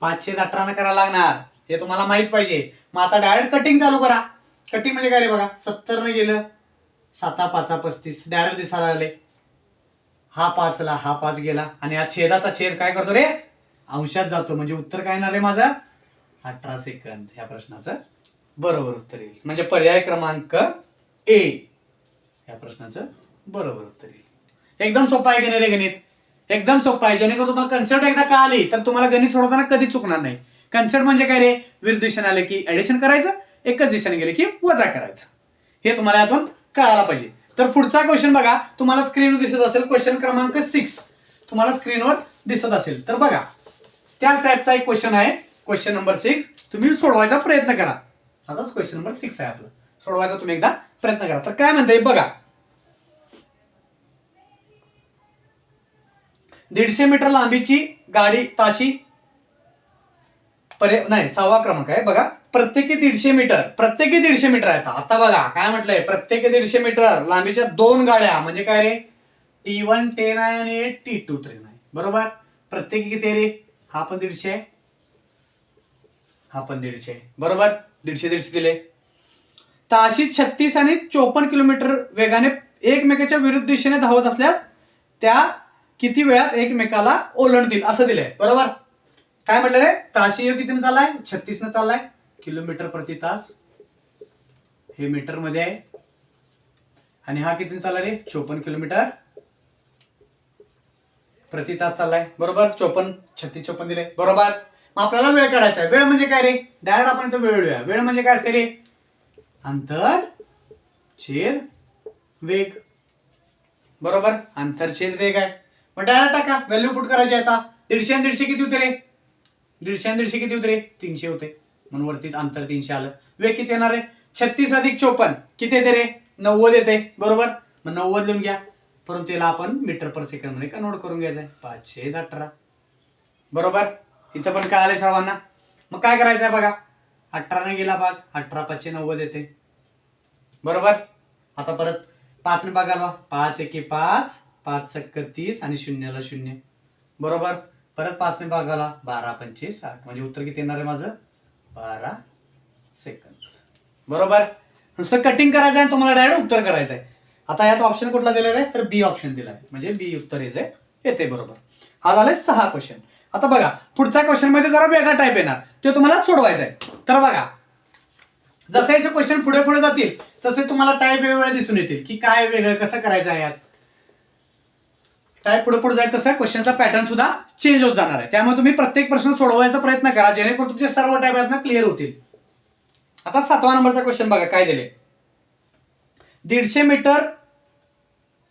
518 ने करायला लागणार. हे तुम्हाला माहित पाहिजे. मग आता डायरेक्ट कटिंग चालू करा. कटिंग म्हणजे काय रे बघा, 70 ने गेलं, 7 5 35 डायरेक्ट दिसायला आले. हा 5 ला हा 5 गेला आणि हा छेदाचा छेद काय करतो रे, अंशात जातो. म्हणजे उत्तर काय येणार आहे माझं, 18 सेकंद. या प्रश्नाचं बरोबर उत्तर येईल. म्हणजे पर्याय क्रमांक ए या प्रश्नाचं बरोबर उत्तर येईल. एकदम सोपं आहे की नाही रे गणित, एकदम सोपं आहे. जेणेकरून तुम्हाला कन्सेप्ट एकदा कळाली तर तुम्हाला गणित सोडवताना कधी चुकणार नाही. कन्सेप्ट म्हणजे काय रे, विरुद्ध दिशेने आले की ऍडिशन करायचं, एकच दिशेने गेले की वजा करायचं. हे तुम्हाला यातून कळायला पाहिजे. तर पुढचा क्वेश्चन बघा, तुम्हाला स्क्रीनवर दिसत असेल, क्वेश्चन क्रमांक 6 तुम्हाला स्क्रीनवर दिसत असेल. तर बघा त्याच टाईपचा एक क्वेश्चन आहे, क्वेश्चन नंबर 6. तुम्ही सोडवायचा प्रयत्न करा. आताच क्वेश्चन नंबर 6 आहे आपलं, सोडवायचा तुम्ही एकदा प्रयत्न करा. तर काय म्हणतंय बघा, 150 मीटर लांबीची गाडी ताशी नाही 6वा क्रमांक आहे बघा, प्रत्येकी 150 मीटर, प्रत्येकी 150 मीटर आहे. आता बघा काय म्हटलंय, प्रत्येकी 150 मीटर लांबीच्या 2 गाड्या, म्हणजे काय रे, T1 10 आहे आणि T2 ट्रेन आहे. बरोबर. प्रत्येकी किती रे, हा पण 150 आहे, हा पण 150 आहे. बरोबर. 150 दिले. ताशी 36 आणि 54 किलोमीटर वेगाने एकमेकाच्या विरुद्ध दिशेने धावत असल्यास त्या किती वेळात एकमेकाला ओलांडतील असं दिलंय. बरोबर. काय म्हटलं रे, ताशी कितीने चाललाय, 36 ने चाललाय, किलोमीटर प्रति तास हे मीटर मध्ये आहे, आणि हा कितीने चालला रे, 54 किलोमीटर प्रति तास चाललाय. बरोबर. 54 36 54 दिले. बरोबर. मग आपल्याला वेळ काढायचा आहे. वेळ म्हणजे काय रे, डायरेक्ट आपण इथं वेळ लिहूया. वेळ म्हणजे काय असते रे, अंतर छेद वेग. बरोबर. अंतर छेद वेग आहे. मग डायरेक्ट टाका, व्हॅल्यू पुट करायची आहे आता. 150 आणि 150 किती होते रे? 150 आणि 150 किती होते रे? 300 होते. म्हणून वरती अंतर 300 आलं. वेग किती येणार आहे? 36 अधिक 54 किती येते रे? 90 येते. बरोबर. मग 90 लिहून घ्या. परंतु याला आपण मीटर पर सेकंड मध्ये कन्वर्ट करून घ्यायचं आहे. 518. बरोबर. इथं पण काय आलंय सर्वांना? मग काय करायचं आहे बघा. 18 ने गेला भाग, 18 5 90 येते. बरोबर. आता परत 5 ने भाग आला, 5 1 5, 5 सक्क 30 आणि 0 ला 0. बरोबर. परत 5 ने भाग आला, 12 25 60. म्हणजे उत्तर किती येणार आहे माझं? 12 सेकंद. बरोबर. नुसतं कटिंग करायचं आहे, तुम्हाला डायरेक्ट उत्तर करायचं आहे. आता यात ऑप्शन कुठला दिलेला आहे? तर बी ऑप्शन दिला आहे. म्हणजे बी उत्तर येते. बरोबर. हा झालाय 6 क्वेश्चन. आता बघा पुढच्या क्वेश्चन मध्ये जरा वेगळा टाइप येणार, ते तुम्हाला सोडवायचा आहे. तर बघा जसे असे क्वेश्चन पुढे पुढे जातील तसे तुम्हाला टाइप वेगवेगळे दिसून येतील की काय वेगळं कसं करायचं आहे. यात टाइप पुढे पुढे जाईल तसं क्वेश्चनचा पॅटर्न सुद्धा चेंज होत जाणार आहे. त्यामुळे तुम्ही प्रत्येक प्रश्न सोडवायचा प्रयत्न करा, जेणेकरून तुमचे सर्व टाइप आहेत ना क्लिअर होतील. आता 7वा नंबरचा क्वेश्चन बघा काय दिले. 150 मीटर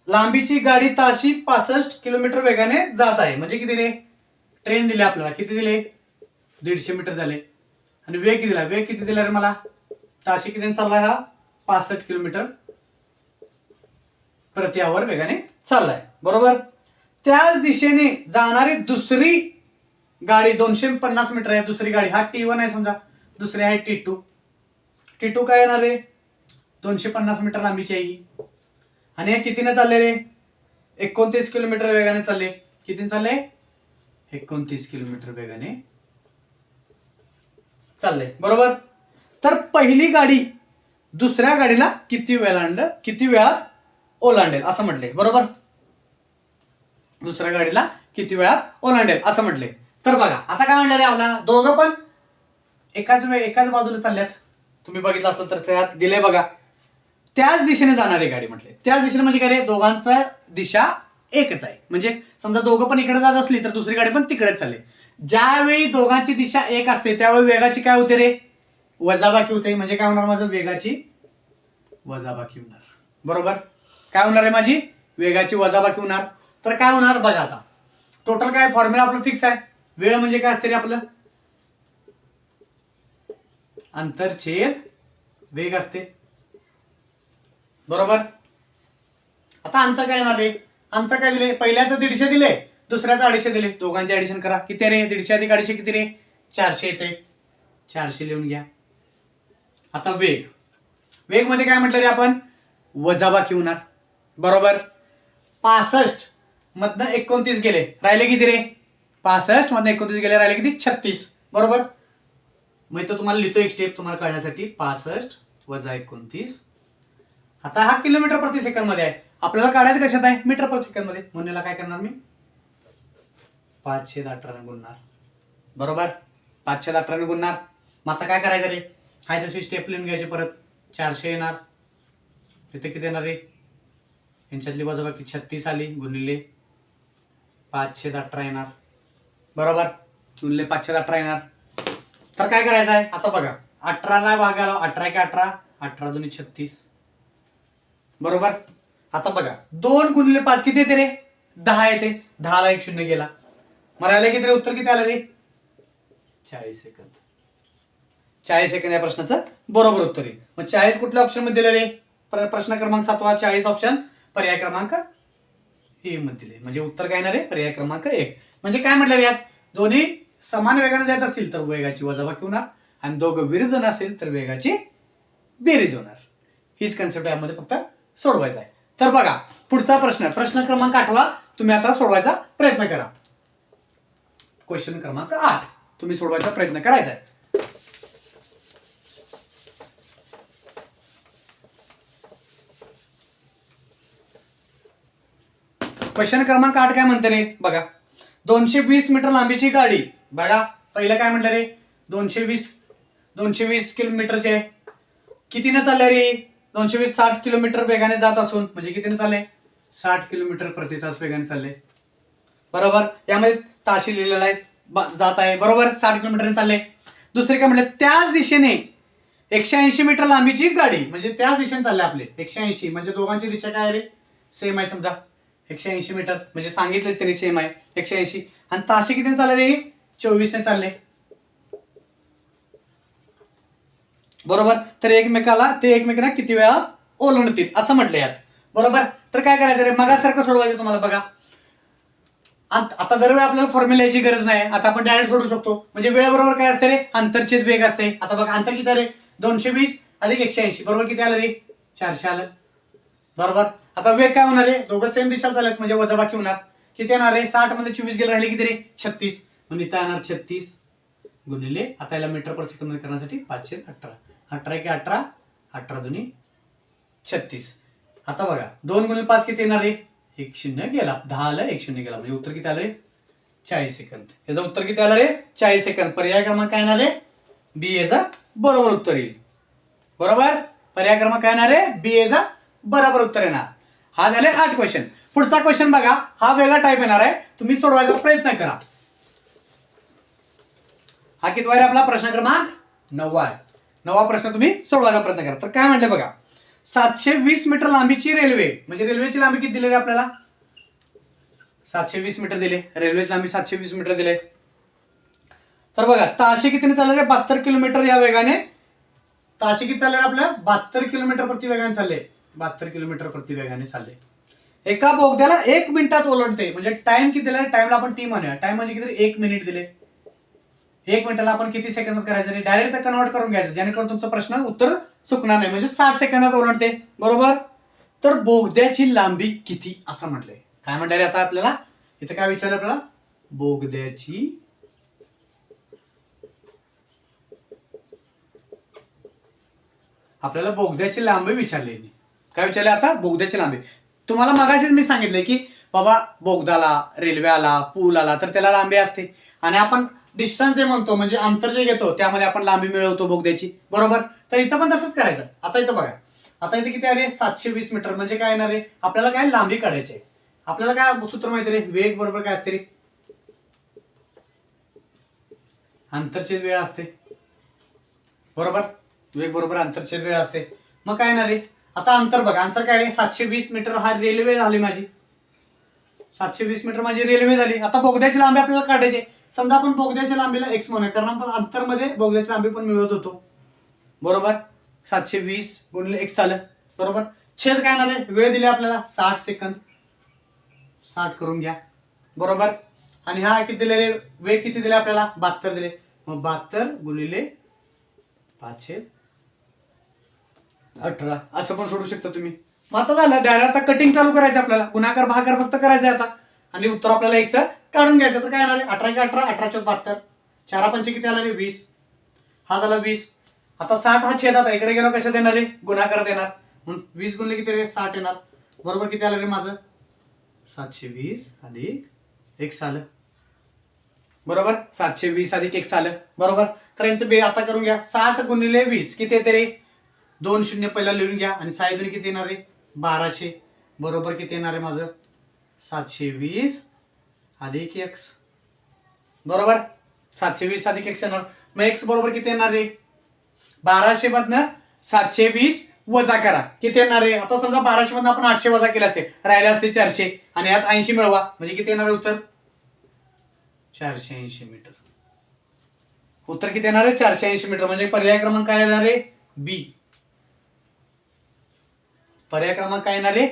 लांबीची गाडी ताशी 65 किलोमीटर वेगाने जात आहे. म्हणजे किती रे? ट्रेन दिले आपल्याला, किती दिले? 150 मीटर झाले. आणि वेग किती दिला? वेग किती दिला रे मला? ताशी किती चाललाय हा? 65 किलोमीटर प्रति आवर वेगाने चाललाय. बरोबर. त्याच दिशेने जाणारी दुसरी गाडी 250 मीटर आहे. दुसरी गाडी हा T1 आहे समजा, दुसरी आहे T2. T2 काय येणार रे? 250 मीटर लांबीची आहे ही. आणि हे कितीने चालले रे? 29 किलोमीटर वेगाने चालले. कितीने चालले? 29 किलोमीटर वेगाने चालले. बरोबर. तर पहिली गाडी दुसऱ्या गाडीला किती वेळात ओलांडेल असं म्हटले. बरोबर. दुसऱ्या गाडीला किती वेळात ओलांडेल असं म्हटले. तर बघा आता काय म्हणणार आहे आपल्याला, दोघं पण एकाच बाजूला चालल्यात. तुम्ही बघितलं असेल तर त्यात दिले बघा, त्याच दिशेने जाणारी गाडी म्हटले. त्याच दिशेने म्हणजे काय रे? दोघांचा दिशा एकच आहे. म्हणजे समजा दोघं पण इकडे जात असली तर दुसरी गाडी पण तिकडेच चालली. ज्यावेळी दोघांची दिशा एक असते त्यावेळी वेगाची काय होते रे? वजाबाकी होते. म्हणजे काय होणार माझं? वेगाची वजाबाकी होणार. बरोबर. काय होणार आहे? माझी वेगाची वजाबाकी होणार. तर काय होणार बघा आता. टोटल काय फॉर्म्युला आपलं फिक्स आहे. वेळ म्हणजे काय असते रे आपलं? अंतर छेद वेग असते. बरोबर. आता अंतर काय येणार रे? अंतर काय दिले? पहिल्याचं 150 दिले, दुसऱ्याचं 250 दिले. दोघांचे ऍडिशन करा. किती रे? 150 अधिक 250 किती रे? 400 येते. 400 लिहून घ्या. आता वेग मध्ये काय म्हटलं रे आपण? वजाबाकी होणार. बरोबर. 65 मधनं 29 गेले, राहिले किती रे? 65 मधनं 29 गेले, राहिले किती? 36. बरोबर. मग इथं तुम्हाला लिहितो एक स्टेप तुम्हाला कळण्यासाठी. 65 वजा 29. आता हा किलोमीटर प्रति सेकंद मध्ये आहे, आपल्याला काढायचं कशात आहे? मीटर पर सेकंद मध्ये. म्हणून याला काय करणार मी? 5/18 ने गुणणार. बरोबर. 5/18 ने गुणणार. मग आता काय करायचं रे? हाय तशी स्टेप लिहून घ्यायची. परत 400 येणार. तिथे किती येणार रे? यांच्यातली वजाबाकी 36 आली, गुणिले 5/18 येणार. बरोबर. गुणिले 5/18 येणार. तर काय करायचं आहे आता बघा. 18 ला भागाला 18 × 18, 18 × 2 = 36. बरोबर. आता बघा 2 गुणिले 5 किती येते रे? 10 येते. 10 ला 1 0 गेला. मग राहिलं किती रे? उत्तर किती आलं रे? 40 सेकंद. 40 सेकंद या प्रश्नाचं बरोबर उत्तर आहे. मग 40 कुठल्या ऑप्शन मध्ये दिले रे? प्रश्न क्रमांक 7वा 40 ऑप्शन पर्याय क्रमांक ए मध्ये दिले. म्हणजे उत्तर काय येणार आहे? पर्याय क्रमांक 1. म्हणजे काय म्हटलं रे? यात दोन्ही समान वेगाने जात असतील तर वेगाची वजाबाकी होणार, आणि दोघं विरुद्ध नसेल तर वेगाची बेरीज होणार. हीच कन्सेप्ट यामध्ये फक्त सोडवायचा आहे. तर बघा पुढचा प्रश्न क्रमांक 8वा तुम्ही आता सोडवायचा प्रयत्न करा. क्वेश्चन क्रमांक 8 तुम्ही सोडवायचा प्रयत्न करायचा आहे. क्वेश्चन क्रमांक 8 काय म्हणते रे? बघा 220 मीटर लांबीची गाडी. बघा पहिलं काय म्हटलं रे? 220 किलोमीटरचे कितीने चालले रे? 220 60 किलोमीटर वेगाने जात असून म्हणजे कितीने चालले? 60 किलोमीटर प्रति तास वेगाने चालले. बरोबर. यामध्ये ताशी लिहिलेला आहे, जात आहे. बरोबर. 60 किलोमीटरने चालले. दुसरे काय म्हटले? त्याच दिशेने 180 मीटर लांबीची गाडी, म्हणजे त्याच दिशेने चालले आपले 180. म्हणजे दोघांची दिशा काय रे? सेम आहे समजा. 180 मीटर, म्हणजे सांगितलंच त्यांनी सेम आहे 180. आणि ताशी कितीने चालले? 24 ने चालले. बरोबर. तर ते एकमेकांना किती वेळा ओलांडतील असं म्हटलं यात. बरोबर. तर काय करायचं रे, मगासारखं सोडवायचं तुम्हाला बघा. आता दरवेळी आपल्याला फॉर्म्युला याची गरज नाही. आता आपण डायरेक्ट सोडू शकतो. म्हणजे वेळेबरोबर काय असते रे, अंतरछेद वेग असते. आता बघा अंतर किती रे, 220 अधिक 180 बरोबर किती आलं रे, 400 आलं. बरोबर. आता वेग काय होणार आहे, दोघं सेम दिशा चालत म्हणजे वजाबाकी होणार. किती येणार रे, 60 मध्ये 24 गेले, राहिले किती रे, 36. म्हणजे इथं येणार 36 गुणिले, आता याला मीटर पर सेकंद करण्यासाठी 518. 18 की 18, 18 दुनी 36. आता बघा 2 गुणिले 5 किती येणार रे, 1 शून्य गेला, 10 आलं, 1 शून्य गेला, म्हणजे उत्तर किती आलं रे, 40 सेकंद. याचं उत्तर किती आलं रे, 40 सेकंद. पर्याय क्रमांक काय येणार रे, बी याचा बरोबर उत्तर येईल. बरोबर. पर्याय क्रमांक काय येणार रे, बी याचा बरोबर उत्तर येणार. हा झाले 8 क्वेश्चन. पुढचा क्वेश्चन बघा, हा वेगळा टाईप येणार आहे, तुम्ही सोडवायचा प्रयत्न करा. हा कितवा आहे आपला, प्रश्न क्रमांक 9 आहे. 9वा प्रश्न तुम्ही सोडवायचा प्रयत्न करा. तर काय म्हटलं बघा, 720 मीटर लांबीची रेल्वे, म्हणजे रेल्वेची लांबी किती दिली रे आपल्याला, 720 मीटर दिले. रेल्वेची लांबी 720 मीटर दिले. तर बघा ताशी कितीने चालले, 72 किलोमीटर या वेगाने. ताशी किती चालले आपल्या, 72 किलोमीटर प्रति वेगाने चालले. 72 किलोमीटर प्रति वेगाने चालले. एका बोगद्याला 1 मिनिटात ओलांडते. म्हणजे टाइम किती दिला, टाइमला आपण टी म्हणूया. टाइम म्हणजे किती, 1 मिनिट दिले. 1 मिनिटाला आपण किती सेकंदात करायचं रे, डायरेक्ट कन्वर्ट करून घ्यायचं, जेणेकरून तुमचं प्रश्न उत्तर चुकणार नाही. म्हणजे 60 सेकंदात ओलांडते. बरोबर. तर बोगद्याची लांबी किती असं म्हटलंय. काय म्हणणार आता आपल्याला इथं, काय विचारलं आपल्याला, बोगद्याची लांबी विचारली. काय विचारले आता, बोगद्याची लांबी. तुम्हाला मगाशीच मी सांगितले की बाबा बोगदाला, रेल्वे आला, पूल आला तर त्याला लांबी असते. आणि आपण डिस्टन्स जे म्हणतो, म्हणजे अंतर जे घेतो त्यामध्ये आपण लांबी मिळवतो बोगद्याची. बरोबर. तर इथं पण तसंच करायचं. आता इथं बघा, आता इथे किती आहे, 720 मीटर. म्हणजे काय येणार आहे, आपल्याला काय लांबी काढायची आहे. आपल्याला काय सूत्र माहिती रे, वेग बरोबर काय असते रे, अंतरछेद वेळ असते. बरोबर. वेग बरोबर अंतरछेद वेळ असते. मग काय येणार रे, आता अंतर बघा, अंतर काय रे, 720 मीटर. हा रेल्वे झाली माझी, 720 मीटर माझी रेल्वे झाली. आता बोगद्याची लांबी आपल्याला काढायची. समजा आपण बोगद्याच्या लांबीला एक्स म्हणूया, कारण आपण अंतर मध्ये बोगद्याची लांबी पण मिळवत होतो. बरोबर. 720 गुणिले एक्स आलं. बरोबर. छेद काय येणार आहे, वेळ दिली आपल्याला 60 सेकंद. 60 करून घ्या. बरोबर. आणि हा किती दिले रे, वेग किती दिले आपल्याला, 72 दिले. मग 72 गुणिले 5/18 असं पण सोडू शकता तुम्ही. मग आता झालं, डायरेक्ट आता कटिंग चालू करायचं आपल्याला. गुणाकार भागाकार फक्त करायचं आता, आणि उत्तर आपल्याला एक्स काढून घ्यायचं. तर काय येणार आहे, 18 की 18, 18 चौक 72, 4 पंचे किती आला रे, 20. हा झाला 20. आता 60 हा छेद, आता इकडे गेलो कशा देणार रे, गुणाकार देणार. मग 20 गुणले किती रे, 60 येणार. बरोबर. किती आलं रे माझं, 720 अधिक एक्स आलं. बरोबर. 720 अधिक एक्स आलं. बरोबर. तर यांचं बे आता करून घ्या. 60 गुणिले 20 किती येते रे, 2 शून्य पहिला लिहून घ्या. आणि 6 दुनी किती येणार रे, 1200. बरोबर. किती येणार आहे माझं, 720 अधिक एक्स. बरोबर. 720 अधिक एक्स येणार. मग एक्स बरोबर किती येणार रे, 1200 मधनं 720 वजा करा, किती येणार रे. आता समजा 1200 मधनं आपण 800 वजा केले असते, राहिले असते 400, आणि यात 80 मिळवा, म्हणजे किती येणार आहे उत्तर, 480 मीटर. उत्तर किती येणार आहे, 480 मीटर. म्हणजे पर्याय क्रमांक काय येणार आहे, बी. पर्याय क्रमांक काय येणार आहे,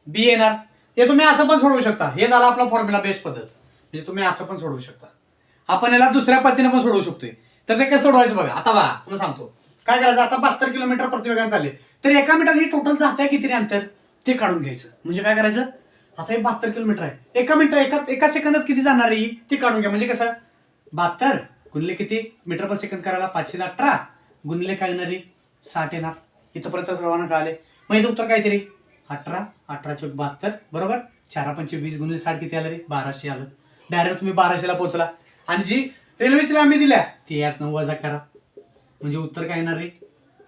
बी येणार. हे तुम्ही असं पण सोडवू शकता. हे झालं आपला फॉर्म्युला बेस पद्धत. म्हणजे तुम्ही असं पण सोडवू शकता. आपण याला दुसऱ्या पद्धतीने पण सोडवू शकतोय. तर ते कसं सोडवायचं बघा. आता बघा तुम्हाला सांगतो काय करायचं. आता 72 किलोमीटर प्रति वेगाने चालले, तर एका मिनिटात ही टोटल जाते किती रे अंतर, ते काढून घ्यायचं. म्हणजे काय करायचं, आता हे 72 किलोमीटर आहे, एका मिनिटात एका सेकंदात किती जाणार आहे ते काढून घ्या. म्हणजे कसं, 72 गुणिले किती मीटर पर सेकंद करायला, 518 गुणिले काय येणार रे, 60 येणार. इथपर्यंत सर्वांना कळाले. मग याचं उत्तर काय तरी 18, 18 चौक 72. बरोबर. 4 पंचे 20 गुणिले 60 किती आलं रे, 1200 आलं. डायरेक्ट तुम्ही 1200ला पोहोचला. आणि जी रेल्वेची लांबी दिल्या ती यात वजा करा, म्हणजे उत्तर काय येणार रे,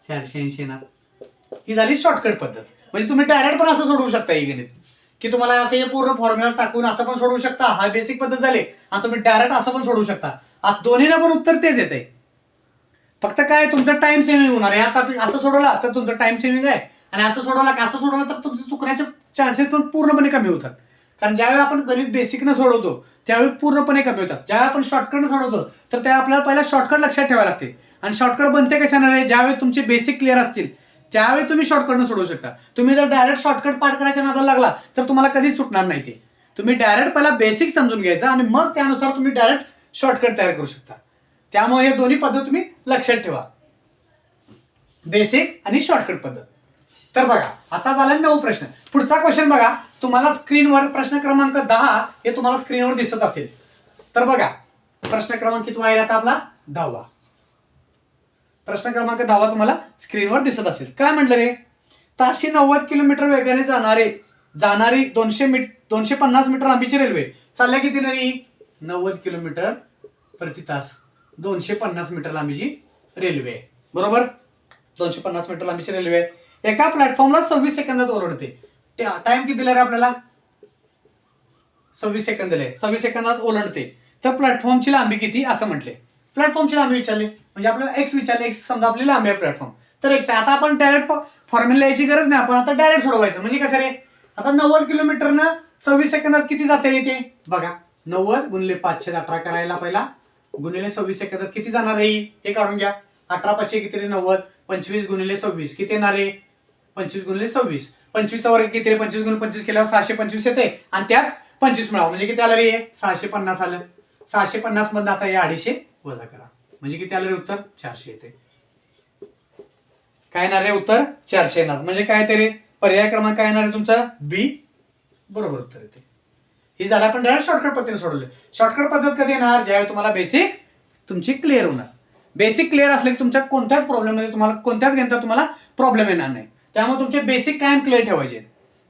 480 येणार. ही झाली शॉर्टकट पद्धत. म्हणजे तुम्ही डायरेक्ट पण असं सोडवू शकता ही गणित, की तुम्हाला असं हे पूर्ण फॉर्म्युला टाकून असं पण सोडवू शकता. हा बेसिक पद्धत झाली. आणि तुम्ही डायरेक्ट असं पण सोडवू शकता. आज दोन्हीला पण उत्तर तेच येते. फक्त काय तुमचं टाइम सेव्हिंग होणार आहे. आता असं सोडवला तर तुमचं टाइम सेव्हिंग आहे, आणि असं सोडवला तर तुमचे चुकण्याचे चान्सेस पण पूर्णपणे कमी होतात. कारण ज्यावेळी आपण गणित बेसिकनं सोडवतो त्यावेळी पूर्णपणे कमी होतात. ज्यावेळी आपण शॉर्टकटनं सोडवतो तर त्या आपल्याला पहिला शॉर्टकट लक्षात ठेवायला लागते. आणि शॉर्टकट बनते कशाने? ज्यावेळी तुमचे बेसिक क्लिअर असतील त्यावेळी तुम्ही शॉर्टकटनं सोडवू शकता. तुम्ही जर डायरेक्ट शॉर्टकट पाठ करायच्या नादाला लागला तर तुम्हाला कधीच सुटणार नाही ते. तुम्ही डायरेक्ट पहिला बेसिक समजून घ्यायचा आणि मग त्यानुसार तुम्ही डायरेक्ट शॉर्टकट तयार करू शकता. त्यामुळे हे दोन्ही पद्धत तुम्ही लक्षात ठेवा, बेसिक आणि शॉर्टकट पद्धत. तर बघा आता झाला 9 प्रश्न. पुढचा क्वेश्चन बघा, तुम्हाला स्क्रीनवर प्रश्न क्रमांक 10 हे तुम्हाला स्क्रीनवर दिसत असेल. तर बघा प्रश्न क्रमांक किती आहे आता आपला 10वा. प्रश्न क्रमांक 10 तुम्हाला स्क्रीनवर दिसत असेल. काय म्हटलं रे? ताशी 90 किलोमीटर वेगाने जाणारी 250 मीटर लांबीची रेल्वे चालल्या किती नाही? 90 किलोमीटर प्रति तास. 250 मीटर लांबीची रेल्वे, बरोबर? 250 मीटर लांबीची रेल्वे एका प्लॅटफॉर्मला 26 सेकंदात ओलांडते. टाइम किती दिला रे आपल्याला? 26 सेकंद दिले. 26 सेकंदात ओलांडते. तर प्लॅटफॉर्मची लांबी किती असं म्हटले. प्लॅटफॉर्मची लांबी विचारली म्हणजे आपल्याला एक्स विचारले. एक्स समजा आपली लांबी आहे प्लॅटफॉर्म, तर एक्स आहे. आता आपण डायरेक्ट फॉर्म्युला यायची गरज नाही, आपण आता डायरेक्ट सोडवायचं. म्हणजे कसं रे, आता 90 किलोमीटरनं 26 सेकंदात किती जाते रे ते बघा. 90 गुणिले 518 करायला पहिला, गुणिले 26 सेकंदात किती जाणार आहे हे काढून घ्या. 18 5 किती रे 90. 25 गुणिले 26 किती येणार रे? 25 गुणिले 26. 25 चा वर्ग किती रे? 25 गुणिले 25 केल्यावर 625 येते आणि त्यात 25 मिळावं म्हणजे किती आलं रे? 650 आलं. 650 मधून आता हे 250 वजा करा म्हणजे किती आलं रे उत्तर? 400 येते. काय येणार रे उत्तर? 400 येणार. म्हणजे काय ते रे? पर्याय क्रमांक काय येणार आहे तुमचा? बी बरोबर उत्तर येते. ही झालं आपण डायरेक्ट शॉर्टकट पद्धतीने सोडवले. शॉर्टकट पद्धत कधी येणार? ज्यावेळी तुम्हाला बेसिक तुमची क्लिअर होणार. बेसिक क्लिअर असले की तुमच्या कोणत्याच प्रॉब्लेममध्ये तुम्हाला कोणत्याच गणितात तुम्हाला प्रॉब्लेम येणार नाही. त्यामुळे तुमचे बेसिक कायम क्लिअर ठेवायचे.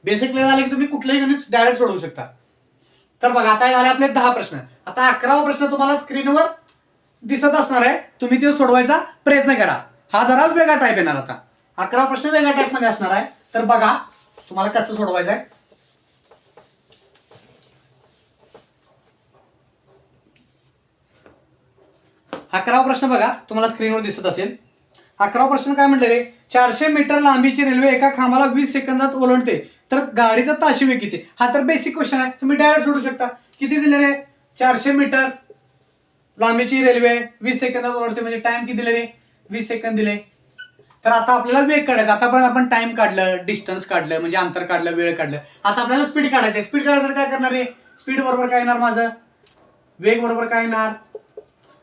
बेसिक क्लिअर झाले की तुम्ही कुठलेही गणित डायरेक्ट सोडवू शकता. तर बघा आता झाले आपले 10 प्रश्न. आता 11वा प्रश्न तुम्हाला स्क्रीनवर दिसत असणार आहे. तुम्ही ते सोडवायचा प्रयत्न करा. हा जरा वेगळा टाईप येणार. आता 11वा प्रश्न वेगळ्या टाईप मध्ये असणार आहे. तर बघा तुम्हाला कसं सोडवायचं आहे. अकरावा प्रश्न बघा तुम्हाला स्क्रीनवर दिसत असेल. 11वा प्रश्न काय म्हटलं रे? 400 मीटर लांबीची रेल्वे एका खांबाला 20 सेकंदात ओलांडते तर गाडीचा ताशी वेग किती? हा तर बेसिक क्वेश्चन आहे, तुम्ही डायरेक्ट सोडू शकता. किती दिले रे? 400 मीटर लांबीची रेल्वे 20 सेकंदात ओलांडते म्हणजे टाइम किती दिले रे? 20 सेकंद दिले. तर आता आपल्याला वेग काढायचा. आतापर्यंत आपण टाइम काढलं, डिस्टन्स काढलं म्हणजे अंतर काढलं, वेळ काढलं. आता आपल्याला स्पीड काढायचं. स्पीड काढायचं काय करणार रे? स्पीड बरोबर काय येणार माझं? वेग बरोबर काय येणार?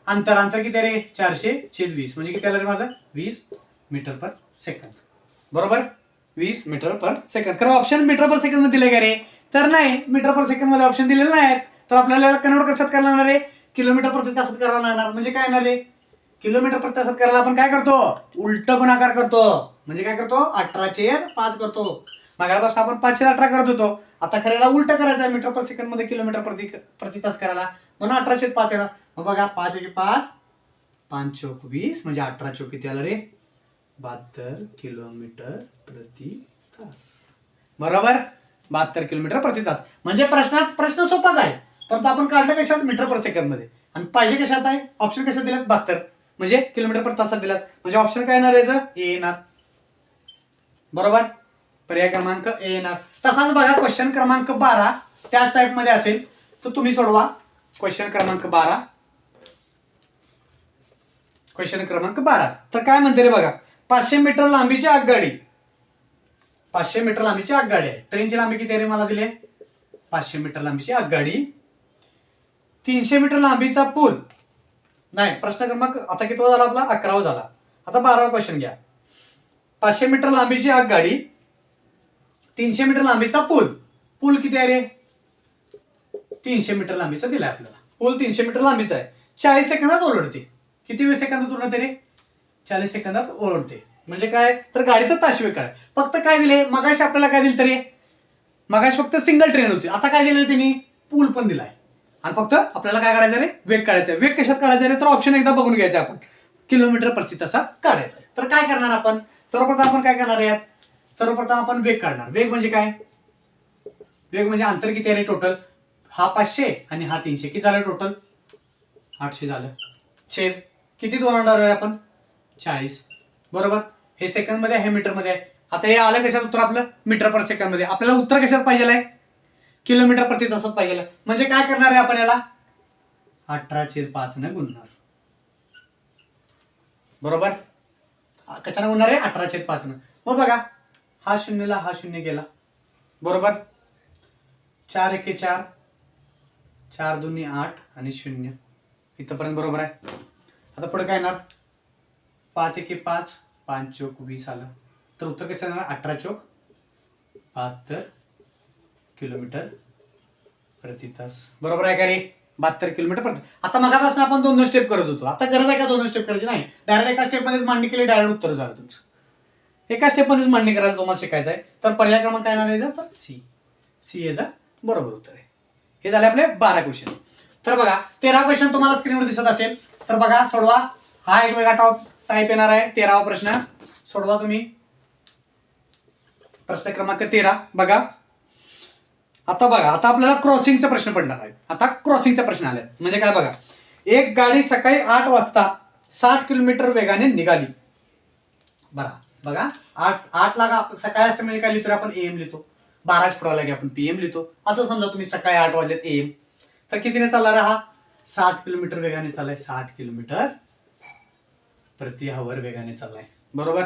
अंतर किती रे? 400/20 म्हणजे किती आलं रे माझं? 20 मीटर पर सेकंद, बरोबर? 20 मीटर पर सेकंद. खरं ऑप्शन मीटर पर सेकंद मध्ये दिले का रे? तर नाही, मीटर पर सेकंद मध्ये ऑप्शन दिलेले नाहीत. तर आपल्याला कन्वर्ट कशात करायला लागणार आहे? किलोमीटर प्रति तासात करायला लागणार. म्हणजे काय येणार रे? किलोमीटर प्रति तासात करायला आपण काय करतो? उलट गुणाकार करतो. म्हणजे काय करतो? 18/5 करतो. मागापासून आपण 5/18 करत होतो. आता खऱ्याला उलट करायचं आहे. मीटर पर सेकंद मध्ये किलोमीटर प्रति तास करायला म्हणून 18/5 येणार. मग बघा 5 × 5 5 चौक 20 म्हणजे 18 चौक किती आलं रे? 72 किलोमीटर प्रति तास, बरोबर? 72 किलोमीटर प्रति तास. म्हणजे प्रश्न सोपाच आहे, परंतु आपण काढलं कशात? मीटर पर सेकंद मध्ये. आणि पाहिजे कशात आहे? ऑप्शन कशात दिलात? 72 म्हणजे किलोमीटर पर तासात दिलात. म्हणजे ऑप्शन काय येणार याचं? ए येणार, बरोबर? पर्याय क्रमांक ए येणार. तसाच बघा क्वेश्चन क्रमांक 12 त्याच टाइप मध्ये असेल तर तुम्ही सोडवा. क्वेश्चन क्रमांक 12. क्वेश्चन क्रमांक 12 तर काय म्हणते रे बघा. 500 मीटर लांबीची आगगाडी. 500 मीटर लांबीची आगगाडी आहे. ट्रेनची लांबी किती आहे रे? मला दिले 500 मीटर लांबीची आगगाडी. 300 मीटर लांबीचा पूल. नाही, प्रश्न क्रमांक आता किती झाला आपला? 11वा झाला. आता 12वा क्वेश्चन घ्या. 500 मीटर लांबीची आगगाडी, 300 मीटर लांबीचा पूल. पूल किती आहे रे? 300 मीटर लांबीचा दिलाय आपल्याला. पूल 300 मीटर लांबीचा आहे. 40 सेकंदात ओलांडते. किती वेळ सेकंदात ओलांडते रे? 40 सेकंदात ओलांडते. म्हणजे काय? तर गाडीचा ताशी वेग काय? फक्त काय दिले? मगाशी आपल्याला काय दिलं तरी? मगाशी फक्त सिंगल ट्रेन होती. आता काय दिलं त्यांनी? पूल पण दिलाय. आणि फक्त आपल्याला काय काढायचं रे? वेग काढायचा. वेग कशात काढायचा रे? तर ऑप्शन एकदा बघून घ्यायचा आपण. किलोमीटर प्रति तासात काढायचा. तर काय करणार आपण? सर्वप्रथम आपण काय करणार आहे? सर्वप्रथम आपण वेग काढणार. वेग म्हणजे काय? वेग म्हणजे अंतर किती आहे रे टोटल? हा 500 आणि हा 300. किती झालं टोटल? 800 झालं. छेद किती ओलांडणार आहे आपण? 40, बरोबर? हे सेकंद मध्ये आहे, हे मीटर मध्ये आहे. आता हे आलं कशात उत्तर आपलं? मीटर पर सेकंद मध्ये. आपल्याला उत्तर कशात पाहिजे आहे? किलोमीटर प्रति तासात पाहिजे. म्हणजे काय करणार आहे आपण याला 18/5 ने गुणणार. बरोबर, कशाने गुणणार आहे 18/5 ने. मग बघा हा शून्यला हा शून्य गेला. बरोबर, 4 1 4, 4 2 8 आणि 0 इथपर्यंत बरोबर आहे. आता पुढे काय येणार 5 1 5, 5 चौक 20 आलं. तर उत्तर कसं येणार 18 चौक 72 किलोमीटर प्रति तास. बरोबर आहे का रे, 72 किलोमीटर प्रति. आता मगापासून आपण 2 स्टेप करत होतो. आता गरज आहे का 2 स्टेप करायची नाही, डायरेक्ट एका स्टेप मध्येच मांडणी केली, डायरेक्ट उत्तर झालं तुमचं. एका स्टेप मध्येच मांडणी करायला तुम्हाला शिकायचं आहे. तर पर्याय क्रमांक काय येणार तर सी याचं बरोबर उत्तर आहे. हे झाले आपले 12 क्वेश्चन. तर बघा 13 क्वेश्चन तुम्हाला स्क्रीनवर दिसत असेल. तर बघा सोडवा. हा एक वेगळा टाईप येणार आहे. 13वा प्रश्न सोडवा तुम्ही. प्रश्न क्रमांक 13 बघा. आता बघा, आता आपल्याला क्रॉसिंगचा प्रश्न पडणार आहे. आता क्रॉसिंगचा प्रश्न आलाय. म्हणजे काय बघा, एक गाडी सकाळी 8 वाजता 60 किलोमीटर वेगाने निघाली. बघा 8 ला सकाळी असते म्हणजे काय लिहितो आपण AM लिहितो. 12च पुढे आला की आपण PM लिहितो. असं समजा तुम्ही सकाळी 8 वाजलेत AM. तर कितीने चालणार हा 60 किलोमीटर वेगाने चाललाय. 60 किलोमीटर प्रति आवर वेगाने चाललाय. बरोबर,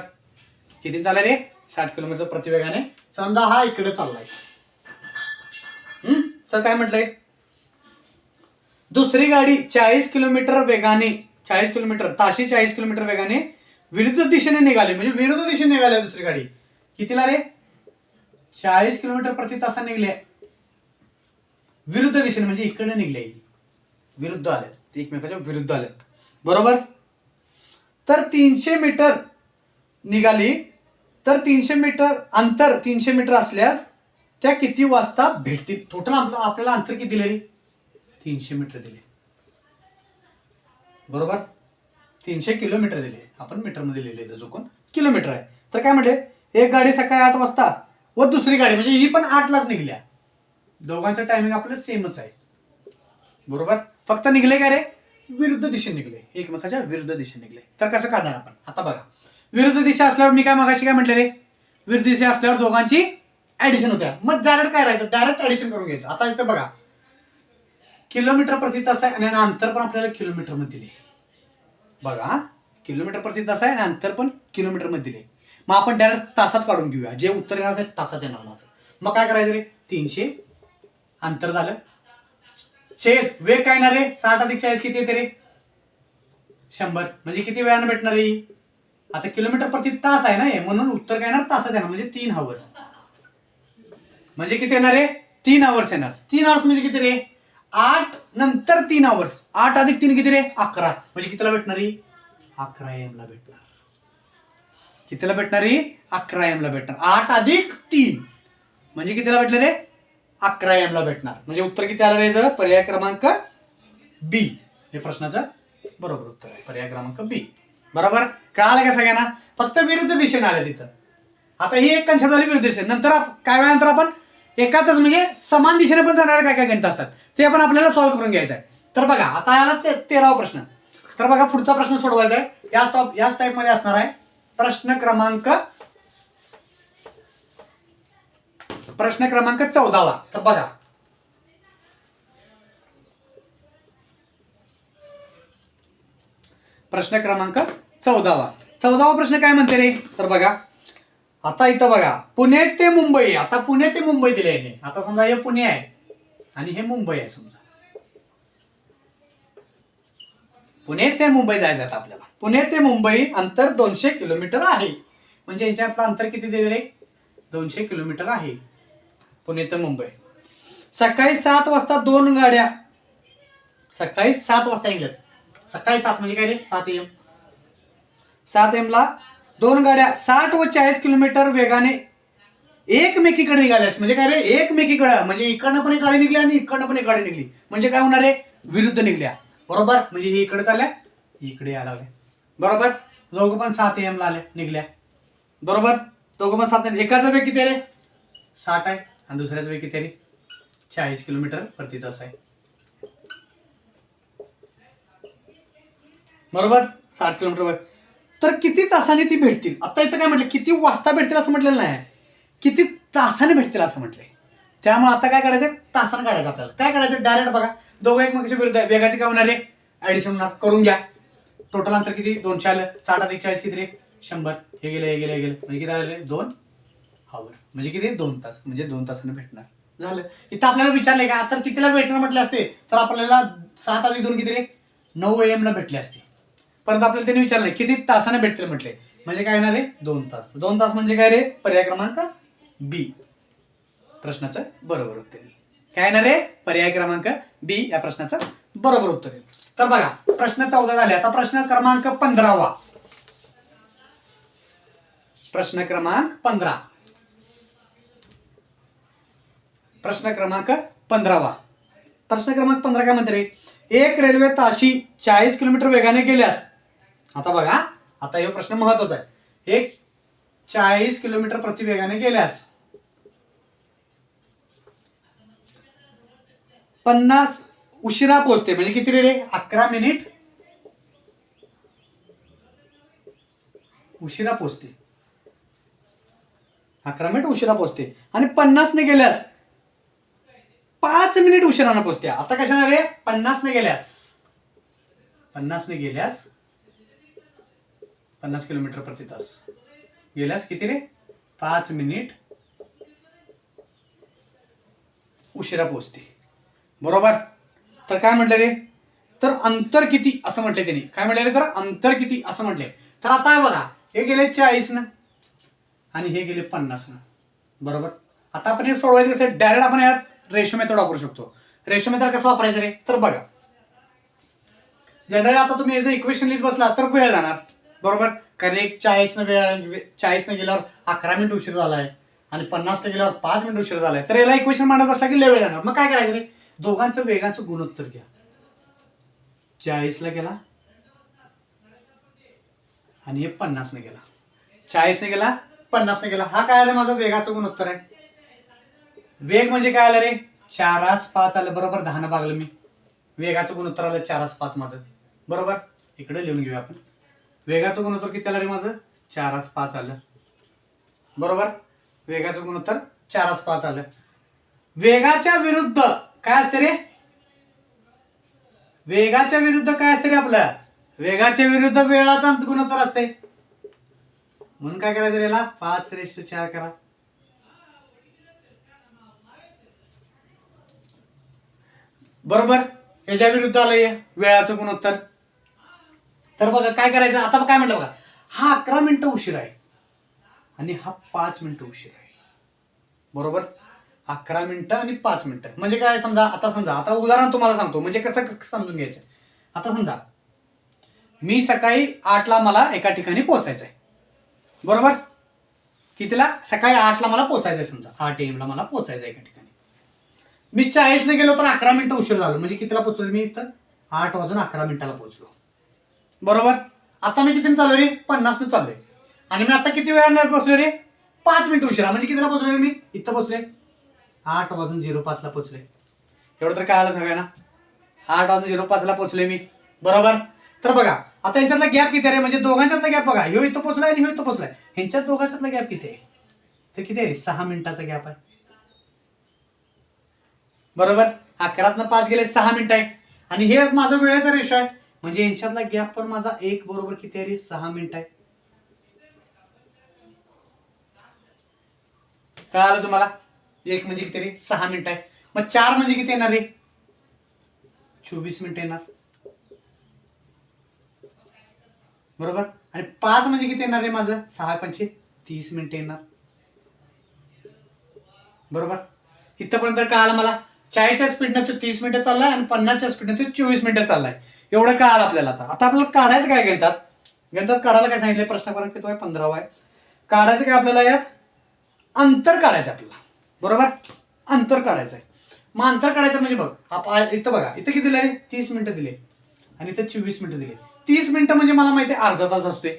किती चाललाय रे 60 किलोमीटर प्रति वेगाने. समजा हा इकडे चाललाय. तर काय म्हटलंय, दुसरी गाडी 40 किलोमीटर वेगाने 40 किलोमीटर ताशी 40 किलोमीटर वेगाने विरुद्ध दिशेने निघाली. म्हणजे विरुद्ध दिशेने निघाली दुसरी गाडी. कितीला रे 40 किलोमीटर प्रति तासाने निघले. विरुद्ध दिशेने म्हणजे इकडे निघले, विरुद्ध आलेत, एकमेकाच्या विरुद्ध आलेत. बरोबर, तर 300 मीटर निघाली. तर 300 मीटर अंतर 300 मीटर असल्यास त्या किती वाजता भेटतील. टोटल आपल्याला अंतर किती दिले रे 300 मीटर दिले. बरोबर, 300 किलोमीटर दिले. आपण मीटर मध्ये लिहिले चुकून किलोमीटर आहे. तर काय म्हटले, एक गाडी सकाळी 8 वाजता व दुसरी गाडी म्हणजे ही पण 8 लाच निघल्या. दोघांचं टायमिंग आपलं सेमच आहे. बरोबर, फक्त निघले काय रे विरुद्ध दिशेने निघले, एकमेकाच्या विरुद्ध दिशेने निघले. तर कसं काढणार आपण. आता बघा, विरुद्ध दिशा असल्यावर मी काय मगाशी काय म्हटले रे, विरुद्ध दिशा असल्यावर दोघांची ऍडिशन होत्या. मग डायरेक्ट काय राहायचं, डायरेक्ट ऍडिशन करून घ्यायचं. आता इथं बघा किलोमीटर प्रति तास आहे आणि अंतर पण आपल्याला किलोमीटर मध्ये दिले. बघा किलोमीटर प्रति तास आहे आणि अंतर पण किलोमीटर मध्ये दिले. मग आपण डायरेक्ट तासात काढून घेऊया. जे उत्तर येणार ते तासात येणार माझं. मग काय करायचं रे 300 अंतर झालं छेद वेग काय येणार रे 60 अधिक 40 किती येते रे 100. म्हणजे किती वेळाने भेटणार रे. आता किलोमीटर प्रति तास आहे ना हे, म्हणून उत्तर काय येणार तासात येणार. म्हणजे 3 आवर्स. म्हणजे किती येणार रे 3 आवर्स येणार. 3 आवर्स म्हणजे किती रे 8 नंतर 3 आवर्स. 8 अधिक 3 किती रे 11. म्हणजे कितीला भेटणार रे 11 AM ला भेटणार. कितीला भेटणार रे 11 AM ला भेटणार. 8 अधिक 3 म्हणजे कितीला भेटले रे 11 AM ला भेटणार. म्हणजे उत्तर किती आलं रे पर्याय क्रमांक बी. हे प्रश्नाचं बरोबर उत्तर आहे पर्याय क्रमांक बी. बरोबर, कळालं का सगळ्यांना. फक्त विरुद्ध दिशेने आले तिथं. आता ही एक कन्सेप्ट झाली विरुद्ध दिशेने. नंतर काय वेळानंतर आपण एकातच म्हणजे समान दिशेने पण जाणारे काय काय गणित असतात ते आपण आपल्याला सॉल्व्ह करून घ्यायचं आहे. तर बघा आता याला 13वा प्रश्न. तर बघा पुढचा प्रश्न सोडवायचा आहे. याच टाईप मध्ये असणार आहे. प्रश्न क्रमांक 14वा. तर बघा प्रश्न क्रमांक 14वा. 14वा प्रश्न काय म्हणते रे. तर बघा आता इथं बघा पुणे ते मुंबई. आता पुणे ते मुंबई दिले याने. आता समजा हे पुणे आहे आणि हे मुंबई आहे. समजा पुणे ते मुंबई जायचं आहे आपल्याला. पुणे ते मुंबई अंतर 200 किलोमीटर आहे. म्हणजे यांच्यातलं अंतर किती दिले रे 200 किलोमीटर आहे. पुणे ते मुंबई सकाळी 7 वाजता 2 गाड्या सकाळी 7 वाजता निघल्यात. सकाळी 7 म्हणजे काय रे 7 AM. 7 AM ला 2 गाड्या 60 व 40 किलोमीटर वेगाने एकमेकीकडे निघाल्यास. म्हणजे काय रे एकमेकीकडे म्हणजे इकडनं पण एक गाडी निघली आणि इकडनं पण एक गाडी निघली. म्हणजे काय होणार आहे विरुद्ध निघल्या. बरोबर, म्हणजे ही इकडे चालल्या इकडे यायला लागल्या. बरोबर, दोघं पण 7 AM ला आले निघल्या. बरोबर, दोघं पण 7. एकाचा वेग किती आहे रे 60 आहे आणि दुसऱ्याचा वेग किती आहे रे 40 किलोमीटर प्रति तास आहे. बरोबर, 60 किलोमीटर वेग. तर किती तासाने ती भेटतील. आता इथं काय म्हटलं किती वाजता भेटतील असं म्हटलेलं नाही, किती तासाने भेटतील असं म्हटलंय. त्यामुळे आता काय करायचं, तासानं काढायचं आपल्याला. काय करायचं, डायरेक्ट बघा दोघं एकमेकांच्या विरुद्ध आहे. वेगाचे काय होणार रे, ऍडिशन होणार. करून घ्या. टोटल अंतर किती, 200 आलं. 60 + 40 किती रे, 100. हे गेले म्हणजे किती आले, 2 आवर. म्हणजे किती, 2 तास. म्हणजे 2 तासाने भेटणार. झालं. इथं आपल्याला विचारलंय का तर कितीला भेटणार म्हटले असते तर आपल्याला 7 + 2 किती रे, 9 AM ला भेटले असते. परंतु आपल्याला त्यांनी विचारलंय किती तासाने भेटतील म्हटले. म्हणजे काय येणार रे, 2 तास. 2 तास म्हणजे काय रे, पर्याय क्रमांक बी प्रश्नाचं बरोबर उत्तर येईल. काय येणार रे, पर्याय क्रमांक बी या प्रश्नाचं बरोबर उत्तर येईल. तर बघा प्रश्न 14 झाले. आता प्रश्न क्रमांक 15. प्रश्न क्रमांक 15. प्रश्न क्रमांक 15. प्रश्न क्रमांक 15 काय म्हणते रे, एक रेल्वे ताशी 40 किलोमीटर वेगाने गेल्यास, आता बघा आता हा प्रश्न महत्वाचा आहे. एक 40 किलोमीटर प्रति वेगाने गेल्यास 50 उशिरा पोहोचते. म्हणजे किती रे, 11 मिनिट उशिरा पोहोचते. 11 मिनिट उशिरा पोहोचते. आणि 50 ने गेल्यास 5 मिनिट उशिराने पोहोचते. आता कशाने रे, 50 ने गेल्यास 50 किलोमीटर प्रति तास गेल्यास किती रे, 5 मिनिट उशिरा पोहोचते. बरोबर. तर काय म्हटलं रे, तर अंतर किती असं म्हटले त्यांनी. काय म्हटले रे, तर अंतर किती असं म्हटले. तर आता बघा हे गेले 40 न आणि हे गेले 50 न. बरोबर. आता आपण हे सोडवायचं कसं, डायरेक्ट आपण यात रेशो मेथड वापरू शकतो. रेशो मेथड कसं वापरायचं रे, तर बघा जनरली आता तुम्ही याचं इक्वेशन लिहित बसला तर वेळ जाणार. बरोबर. कारण एक 40 न गेल्यावर 11 मिनिट उशीर झालाय आणि 50 न गेल्यावर 5 मिनिट उशीर झालाय. तर याला इक्वेशन मांडत बसला की लय वेळ जाणार. मग काय करायचं रे, दोघांचं वेगाचं गुणोत्तर घ्या. 40 ला गेला आणि हे 50 ने गेला. 40 ने गेला 50 ने गेला. हा काय आलं, माझं वेगाचं गुणोत्तर आहे. वेग म्हणजे काय आलं रे, 4/5 आलं. बरोबर. 10 ने भागलं मी. वेगाचं गुणोत्तर आलं 4/5 माझं. बरोबर. इकडे लिहून घेऊया आपण. वेगाचं गुणोत्तर किती आलं रे माझं, 4/5 आलं. बरोबर. वेगाचं गुणोत्तर 4/5 आलं. वेगाच्या विरुद्ध काय असते रे, वेगाच्या विरुद्ध काय असते रे आपलं, वेगाच्या विरुद्ध वेळाचा गुणोत्तर असते. म्हणून काय करायचं याला, 5/4 करा. बरोबर. याच्या विरुद्ध आलंय वेळाचं गुणोत्तर. तर बघा काय करायचं, आता काय म्हटलं बघा, हा 11 मिनिटं उशीर आहे आणि हा 5 मिनिटं उशीर आहे. बरोबर. 11 मिनिटं आणि 5 मिनिटं म्हणजे काय, समजा आता उदाहरण तुम्हाला सांगतो म्हणजे कसं समजून घ्यायचं. आता समजा मी सकाळी 8 ला मला एका ठिकाणी पोहोचायचं आहे. बरोबर. कितीला, सकाळी 8 ला मला पोहोचायचं आहे. समजा 8 AM ला मला पोहोचायचं आहे एका ठिकाणी. मी 40 ने गेलो तर 11 मिनिटं उशीर झालो. म्हणजे कितीला पोहोचलो मी, तर 8:11 पोहोचलो. बरोबर. आता मी कितीने चालू रे, 50 ने चाललोय आणि मी आता किती वेळाने पोहोचलो रे, 5 मिनिटं उशिरा. म्हणजे कितीला पोहोचलो रे, मी इथं पोहोचलोय 8:05 ला पोहोचलोय. एवढं तर काय आलं सगळ्यांना, 8:05 ला पोहोचलोय मी. बरोबर. तर बघा आता यांच्यातला गॅप किती आहे, म्हणजे दोघांच्यातला गॅप बघा, ह्यो इथं पोहोचलाय आणि ह्यो इथं पोहोचलाय. ह्यांच्यात दोघांच्यातला गॅप किती आहे, तर किती आहे, 6 मिनिटाचा गॅप आहे. बरोबर. 11 न 5 गेले 6 मिनिटं आहे आणि हे माझा वेळेचा रेशो आहे. म्हणजे यांच्यातला गॅप पण माझा 1 बरोबर किती आहे रे, 6 मिनिटं आहे. कळालं तुम्हाला. 1 म्हणजे किती रे, 6 मिनिटं आहे. मग 4 म्हणजे किती येणार रे, 24 मिनिटं येणार. बरोबर. आणि 5 म्हणजे किती येणार रे माझं, 6×5 30 मिनिटं येणार. बरोबर. इथपर्यंत कळालं मला. 40च्या स्पीडनं तो 30 मिनिटं चाललाय आणि 50च्या स्पीडनं तो 24 मिनिटं चाललाय. एवढं कळालं आपल्याला. आता आपल्याला काढायचं काय गणितात काढायला काय सांगितलंय, प्रश्न क्रमांक किती आहे, 15 आहे. काढायचं काय आपल्याला, यात अंतर काढायचं आपल्याला. बरोबर. अंतर काढायचं आहे. मग अंतर काढायचं म्हणजे बघ इथं बघा, इथं किती दिले रे, 30 मिनिटं दिले आणि इथं 24 मिनिटं दिले. 30 मिनिटं म्हणजे मला माहिती आहे अर्धा तास असतोय.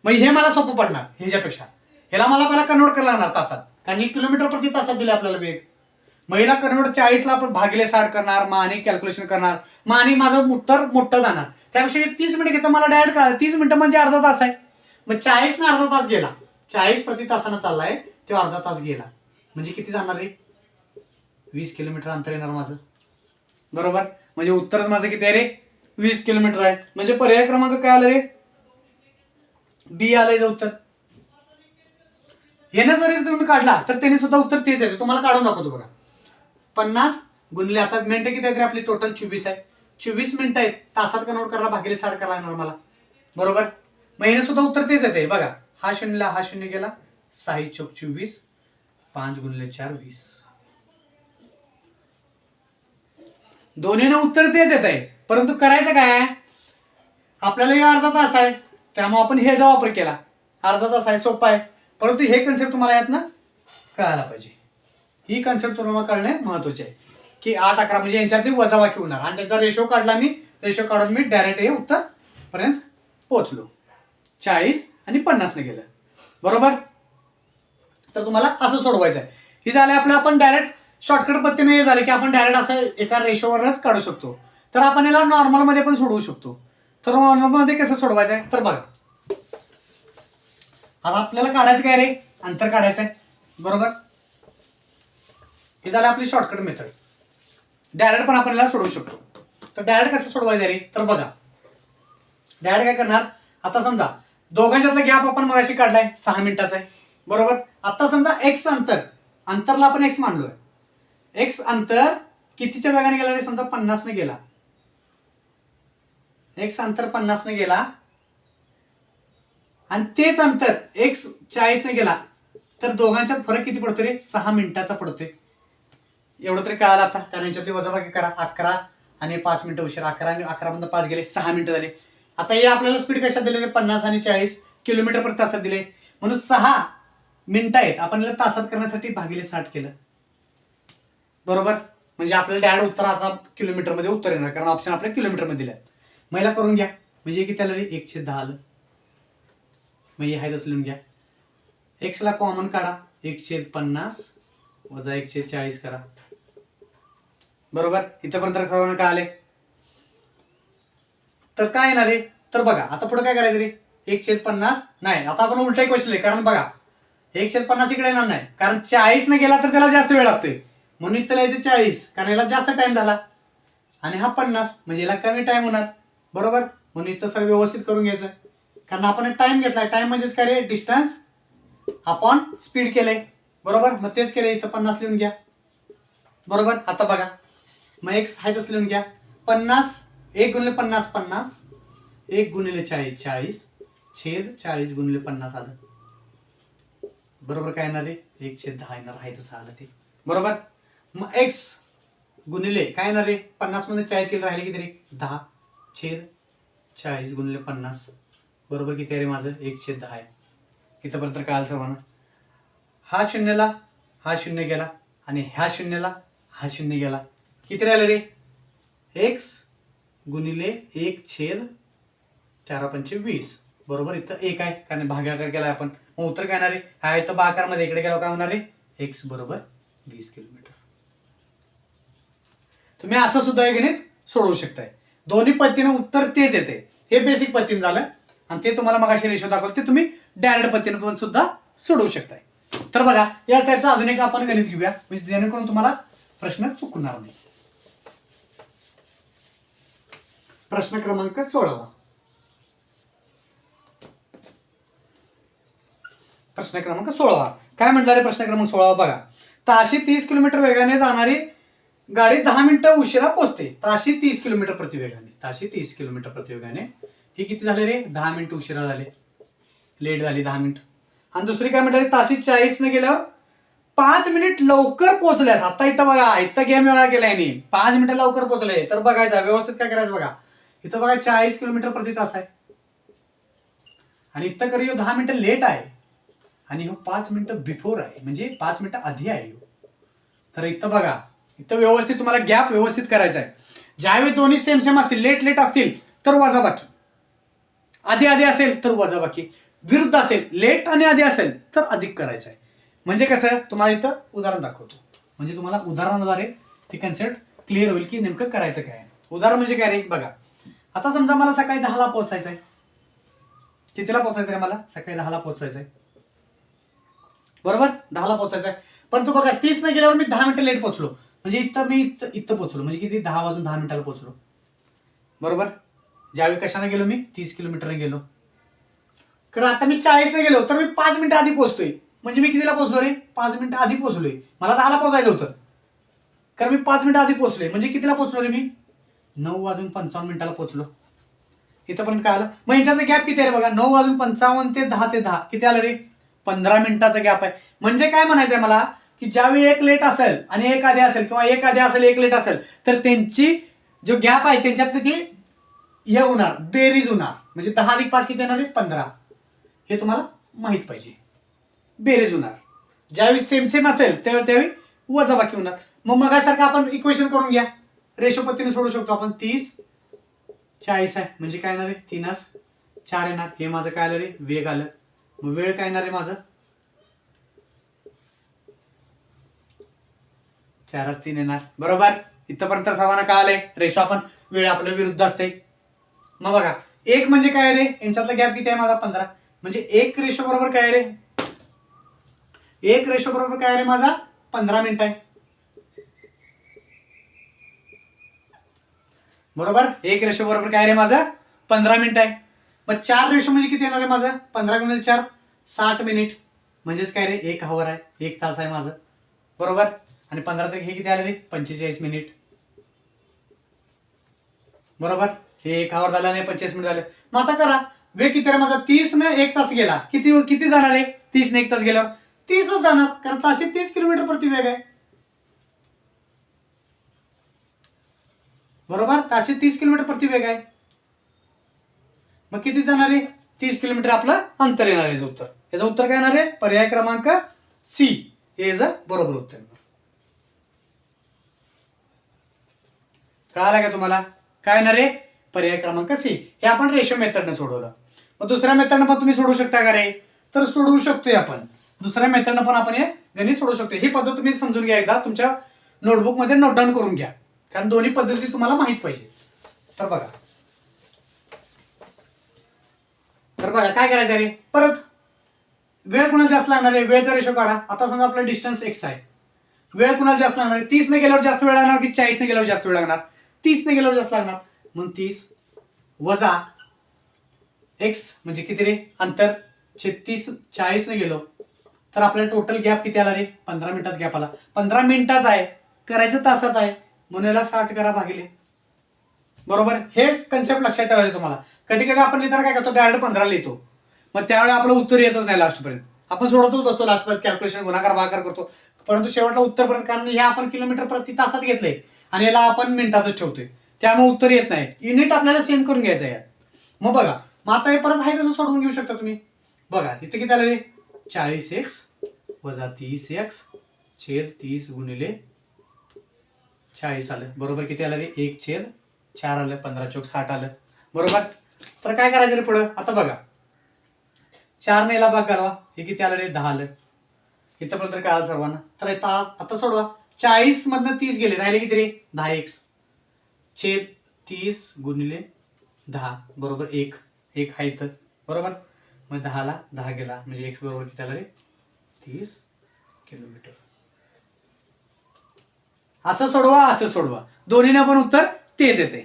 मग हे मला सोपं पडणार ह्याच्यापेक्षा. ह्याला मला पहिला कन्वर्ट करायला लागणार तासात, कारण 1 किलोमीटर प्रति तासात दिले आपल्याला वेग. महिला कन्वर्ट 40 ला आपण भागिले 60 करणार, मग आणि कॅल्क्युलेशन करणार, मग आणि माझं उत्तर मोठं जाणार. त्यापेक्षा 30 मिनिटं घेतं मला डायरेक्ट कळालं, 30 मिनिटं म्हणजे अर्धा तास आहे. मग 40 ने अर्धा तास गेला, 40 प्रति तासानं चाललाय तो अर्धा तास गेला म्हणजे किती जाणार रे, 20 किलोमीटर अंतर येणार माझं. बरोबर, म्हणजे उत्तरच माझं किती आहे रे? 20 किलोमीटर आहे. म्हणजे पर्याय क्रमांक काय आला रे? बी आलंय उत्तर. येणं जरी तुम्ही काढला तर त्याने सुद्धा उत्तर तेच आहे. तुम्हाला काढून दाखवतो बघा. 50 गुणिले, आता मिनिटं किती आहेत रे आपली? टोटल 24 आहे. 24 मिनिटं आहेत, तासात कन्वर्ट करायला भागिले 60 करायला लागणार मला. बरोबर, मग येणं सुद्धा उत्तर तेच येते बघा. हा शून्यला हा शून्य गेला, 6 चौक 24, 5 गुणिले 4 20. दोन्हीनं उत्तर तेच येत आहे, परंतु करायचं काय? आपल्याला हे अर्धा तास आहे, त्यामुळे आपण हे जो वापर केला, अर्धा तास आहे, सोपा आहे. परंतु हे कन्सेप्ट तुम्हाला यात ना कळायला पाहिजे. ही कन्सेप्ट तुम्हाला कळणे महत्वाचे आहे की 8 11 म्हणजे यांच्यातली वजाबाकी होणार आणि त्याचा रेशो काढला मी. रेशो काढून मी डायरेक्ट हे उत्तर पर्यंत पोहोचलो. 40 आणि 50 ने गेलं. बरोबर, तर तुम्हाला असं सोडवायचं आहे. हे झालं आपलं. आपण डायरेक्ट शॉर्टकट पद्धतीने हे झालं की आपण डायरेक्ट असं एका रेशोवरच काढू शकतो. तर आपण याला नॉर्मल मध्ये पण सोडवू शकतो. तर नॉर्मल मध्ये कसं सोडवायचं आहे तर बघा, आता आपल्याला काढायचं काय रे? अंतर काढायचं आहे. बरोबर, हे झालं आपली शॉर्टकट मेथड. डायरेक्ट पण आपण याला सोडवू शकतो. तर डायरेक्ट कसं सोडवायचं रे तर बघा, डायरेक्ट काय करणार? आता समजा दोघांच्यातला गॅप आपण मगाशी काढलाय 6 मिनिटाचा आहे. बरोबर, आता समजा एक्स अंतरला आपण एक्स मानलोय. एक्स अंतर कितीच्या वेगाने गेला रे? समजा 50 ने गेला. एक्स अंतर 50 ने गेला आणि तेच अंतर एक्स 40 ने गेला, तर दोघांच्यात फरक किती पडतो रे? 6 मिनिटाचा पडतोय. एवढं तरी कळालं आता, कारण यांच्यातली वजाबाकी करा. 11 आणि 5 मिनिटं उशीर. 11 आणि 11 मधून 5 गेले, 6 मिनिटं झाले. आता हे आपल्याला स्पीड कशात दिले रे? 50 आणि 40 किलोमीटर प्रति तासात दिले, म्हणून 6 मिनिटं आहेत. आपण याला तासात करण्यासाठी भागिले 60 केलं. बरोबर, म्हणजे आपल्याला डायरेक्ट उत्तर आता किलोमीटर मध्ये उत्तर येणार, कारण ऑप्शन आपल्या किलोमीटर मध्ये दिलाय. महिला करून घ्या, म्हणजे किती आलं रे? 1/10 आलं. मग हे आहे तसं लिहून घ्या. एक्स ला कॉमन काढा, 1/50 वजा 1/40 करा. बरोबर, इथपर्यंत खरं काय आले? तर काय येणार आहे तर बघा, आता पुढे काय करायचं रे? 1/50 नाही, आता आपण उलटा क्वेश्चन आहे. कारण बघा 1/50 इकडे येणार नाही, कारण 40 ने गेला तर त्याला जास्त वेळ लागतोय, म्हणून इथं लिहायचं 40, कारण याला जास्त टाइम झाला. आणि हा 50 म्हणजे याला कमी टाइम होणार. बरोबर, म्हणून इथं सर व्यवस्थित करून घ्यायचं, कारण आपण टाइम घेतलाय. टाइम म्हणजेच काय रे? डिस्टन्स अपॉन स्पीड केलंय. बरोबर, मग तेच केलंय. इथं 50 लिहून घ्या. बरोबर, आता बघा, मग एक्स आहे तसं लिहून घ्या. 50 1 गुणिले 50 50, 1 गुणिले 40 40, छेद 40 गुणिले 50 आलं. बरोबर, काय येणार रे? 1/10 येणार आहे तसं आलं ते. बरोबर, मग एक्स गुणिले काय येणार रे? 50 मध्ये 40 केलं, राहिले किती रे? 10, छेद 40 गुणिले 50. बरोबर, किती आहे रे माझं? 1/10 आहे. इथंपर्यंत काय आलं सर्वांना? हा शून्यला हा शून्य गेला आणि ह्या शून्यला हा शून्य गेला. किती राहिलं रे? एक्स गुणिले 1/4/20. बरोबर, इथं 1 आहे, कारण भागाकार केलाय आपण. मग उत्तर काय येणार रे? हा इथं भागाकार मध्ये इकडे गेला, काय होणार रे? एक्स बरोबर 20 किलोमीटर. तुम्ही असं सुद्धा हे गणित सोडवू शकताय. दोन्ही पद्धतीने उत्तर तेच येते. हे बेसिक पद्धतीने झालं, आणि ते तुम्हाला मगाशी रेशो दाखवलं ते तुम्ही डायरेक्ट पद्धतीने पण सुद्धा सोडवू शकताय. तर बघा, या टाईपचं अजून एक आपण गणित घेऊया, म्हणजे जेणेकरून तुम्हाला प्रश्न चुकणार नाही. प्रश्न क्रमांक 16. प्रश्न क्रमांक 16 काय म्हटलं रे? प्रश्न क्रमांक 16 बघा, ताशी 30 किलोमीटर वेगाने जाणारी गाडी 10 मिनिटं उशिरा पोहोचते. ताशी 30 किलोमीटर प्रति वेगाने. ताशी 30 किलोमीटर प्रति वेगाने. हे किती झाले रे? 10 मिनिटं उशिरा झाले, लेट झाली 10 मिनिट. आणि दुसरी काय म्हटलं? ताशी 40 ने गेल्यावर 5 मिनिट लवकर पोहोचल्यास. आता इथं बघा, इथं गेम वेळा केलाय मी. 5 मिनिटं लवकर पोहोचले, तर बघायचं व्यवस्थित काय करायचं बघा. इथं बघा 40 किलोमीटर प्रति तास आहे, आणि इथं करी 10 मिनिटं लेट आहे, आणि 5 मिनिटं बिफोर आहे, म्हणजे 5 मिनिटं आधी आहे. तर इथं बघा, इथं व्यवस्थित तुम्हाला गॅप व्यवस्थित करायचा आहे. ज्यावेळी दोन्ही सेम सेम असतील, लेट लेट असतील तर वजाबाकी, आधी आधी असेल तर वजाबाकी, विरुद्ध असेल, लेट आणि आधी असेल तर अधिक करायचं आहे. म्हणजे कसं, तुम्हाला इथं उदाहरण दाखवतो, म्हणजे तुम्हाला उदाहरणाद्वारे ती कन्सेप्ट क्लिअर होईल की नेमकं करायचं काय. उदाहरण म्हणजे काय रे? बघा, आता समजा मला सकाळी 10ला पोहोचायचं आहे. कितीला पोहोचायचं आहे मला? सकाळी 10ला पोहोचायचं आहे. बरोबर, 10ला पोहोचायचं आहे. पण तू बघा 30 ने गेल्यावर मी 10 मिनिटं लेट पोहोचलो, म्हणजे इथं मी इथं पोहोचलो, म्हणजे किती 10 वाजून 10 मिनिटाला पोहोचलो. बरोबर. ज्यावेळी कशाने गेलो मी 30 किलोमीटरने गेलो. कारण आता मी 40ने गेलो तर मी 5 मिनिटं आधी पोहोचतोय. म्हणजे मी कितीला पोहोचलो रे? 5 मिनिटं आधी पोहोचलोय. मला 10ला पोहोचायचं होतं. कारण मी 5 मिनिटं आधी पोहोचलोय. म्हणजे कितीला पोहोचलो रे मी? 9 वाजून 55 मिनिटाला पोहोचलो. इथंपर्यंत काय आलं? मग यांच्याचा गॅप किती आहे रे बघा? 9 वाजून 55 ते 10 ते 10 किती आलं रे? 15 मिनिटाचा गॅप आहे. म्हणजे काय म्हणायचंय मला, की ज्यावेळी एक लेट असेल आणि एक आधी असेल किंवा एक आधी असेल एक लेट असेल तर त्यांची जो गॅप आहे त्यांच्यात ती हे होणार, बेरीज होणार. म्हणजे 10 अधिक 5 किती येणार आहे? 15. हे तुम्हाला माहित पाहिजे. बेरीज होणार. ज्यावेळी सेम सेम असेल त्यावेळी वजाबाकी होणार. मग मगासारखं आपण इक्वेशन करून घ्या. रेशो पद्धतीने सोडू शकतो आपण. 30 40 आहे म्हणजे काय येणार आहे? 3 4 येणार. हे माझं काय आलं रे? वेग आलं. मग वेळ काय येणार आहे माझं? 4 3 येणार. बरोबर. इथपर्यंत सर्वांना कळालंय. रेशो आपण वेळ आपल्या विरुद्ध असते. मग बघा 1 म्हणजे काय रे? यांच्यातला गॅप किती आहे माझा? 15. म्हणजे 1 रेशो बरोबर काय रे? 1 रेशो बरोबर काय रे माझा? 15 मिनिट आहे. बरोबर. 1 रेशो बरोबर काय रे माझं? 15 मिनिट आहे. मग 4 रेशो म्हणजे किती येणार आहे माझं? 15 गुणिले 4 60 मिनिट. म्हणजेच काय रे? 1 आवर आहे. 1 तास आहे माझं. बरोबर. आणि 15 हे किती आले रे? 45 मिनिट. बरोबर. हे 1 आवर झालं नाही, 45 मिनिट झाले. मग आता करा वेग किती रे माझा? 30 ने 1 तास गेला. किती जाणार आहे? 30 ने 1 तास गेल्यावर 30च जाणार. कारण ताशी 30 किलोमीटर प्रति वेग आहे. बरोबर. ताशी 30 किलोमीटर प्रति वेग आहे. मग किती जाणार आहे? 30 किलोमीटर आपलं अंतर येणार आहे. याचं उत्तर. याचं उत्तर काय येणार आहे? पर्याय क्रमांक सी हे बरोबर उत्तर. कळालं का तुम्हाला? काय येणार आहे? पर्याय क्रमांक सी. हे आपण रेशो मेथडने सोडवलं. मग दुसऱ्या मेथडनं पण तुम्ही सोडवू शकता का रे? तर सोडवू शकतोय आपण. दुसऱ्या मेथडनं पण आपण हे गणित सोडवू शकतो. ही पद्धत तुम्ही समजून घ्या एकदा. तुमच्या नोटबुक मध्ये नोट डाऊन करून घ्या. कारण दोन्ही पद्धती तुम्हाला माहित पाहिजे. तर बघा काय करायचं रे? परत वेळ कुणाला जास्त लागणार आहे? वेळचा रेशो काढा. आता समजा आपला डिस्टन्स x आहे. वेळ कुणाला जास्त लागणार आहे? 30 ने गेल्यावर जास्त वेळ लागणार की 40 ने गेल्यावर जास्त वेळ लागणार? 30 ने गेल्यावर जास्त लागणार. मग 30 वजा x म्हणजे किती रे? अंतर. 30 40 ने गेलो तर आपल्याला टोटल गॅप किती आला रे? 15 मिनिटाचा गॅप आला. 15 मिनिटात आहे, करायचं तासात आहे. म्हणून याला 60 करा भागिले. बरोबर. हे कन्सेप्ट लक्षात ठेवायचं तुम्हाला. कधी कधी आपण लिहिताना काय करतो? डायरेक्ट 15 लिहितो. मग त्यावेळेला आपलं उत्तर येतच नाही लास्टपर्यंत. आपण सोडतच बसतो लास्टपर्यंत. कॅल्क्युलेशन गुणाकार भागाकार करतो. परंतु शेवटला उत्तरपर्यंत, कारण हे आपण किलोमीटर प्रति तासात घेतलंय आणि याला आपण मिनिटातच ठेवतोय, त्यामुळे उत्तर येत नाही. युनिट आपल्याला सेम करून घ्यायचं आहे. मग बघा, मग आता हे परत आहे तसं सोडवून घेऊ शकता तुम्ही. बघा तिथे किती आलं रे? 40x वजा 30x छेद 30 गुणिले 40 आलं. बरोबर. किती आलं रे? 1/4 आलं. 15 चौक 60 आलं. बरोबर. तर काय करायचं रे पुढं? आता बघा 4 ने याला भाग घालवा. हे किती आलं रे? 10 आलं. इथंपर्यंत काय आलं सर्वांना? तर आता सोडवा. 40 मधनं 30 गेले, राहिले किती रे? 10x छेद 30 गुणिले 10 बरोबर 1 आहे इथं. बरोबर. मग 10ला 10 गेला म्हणजे x बरोबर किती आलं रे? 30 किलोमीटर. असं सोडवा. दोन्हीने पण उत्तर तेच येते.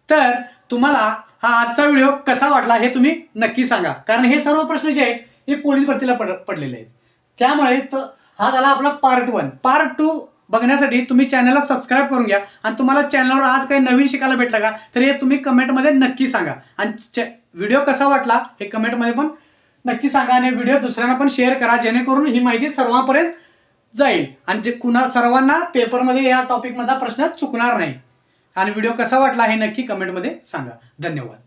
तर तुम्हाला हा आजचा व्हिडिओ कसा वाटला हे तुम्ही नक्की सांगा. कारण हे सर्व प्रश्न जे आहेत हे पोलीस भरतीला पडलेले आहेत. त्यामुळे हा झाला आपला पार्ट 1. पार्ट 2 बघण्यासाठी तुम्ही चॅनलला सबस्क्राईब करून घ्या. आणि तुम्हाला चॅनलवर आज काही नवीन शिकायला भेटलं का तर हे तुम्ही कमेंटमध्ये नक्की सांगा. आणि व्हिडिओ कसा वाटला हे कमेंटमध्ये पण नक्की सांगा. आणि व्हिडिओ दुसऱ्यांना पण शेअर करा, जेणेकरून ही माहिती सर्वांपर्यंत जाईल आणि जे सर्वांना पेपरमध्ये या टॉपिकमधला प्रश्न चुकणार नाही. आणि व्हिडिओ कसा वाटला हे नक्की कमेंटमध्ये सांगा. धन्यवाद.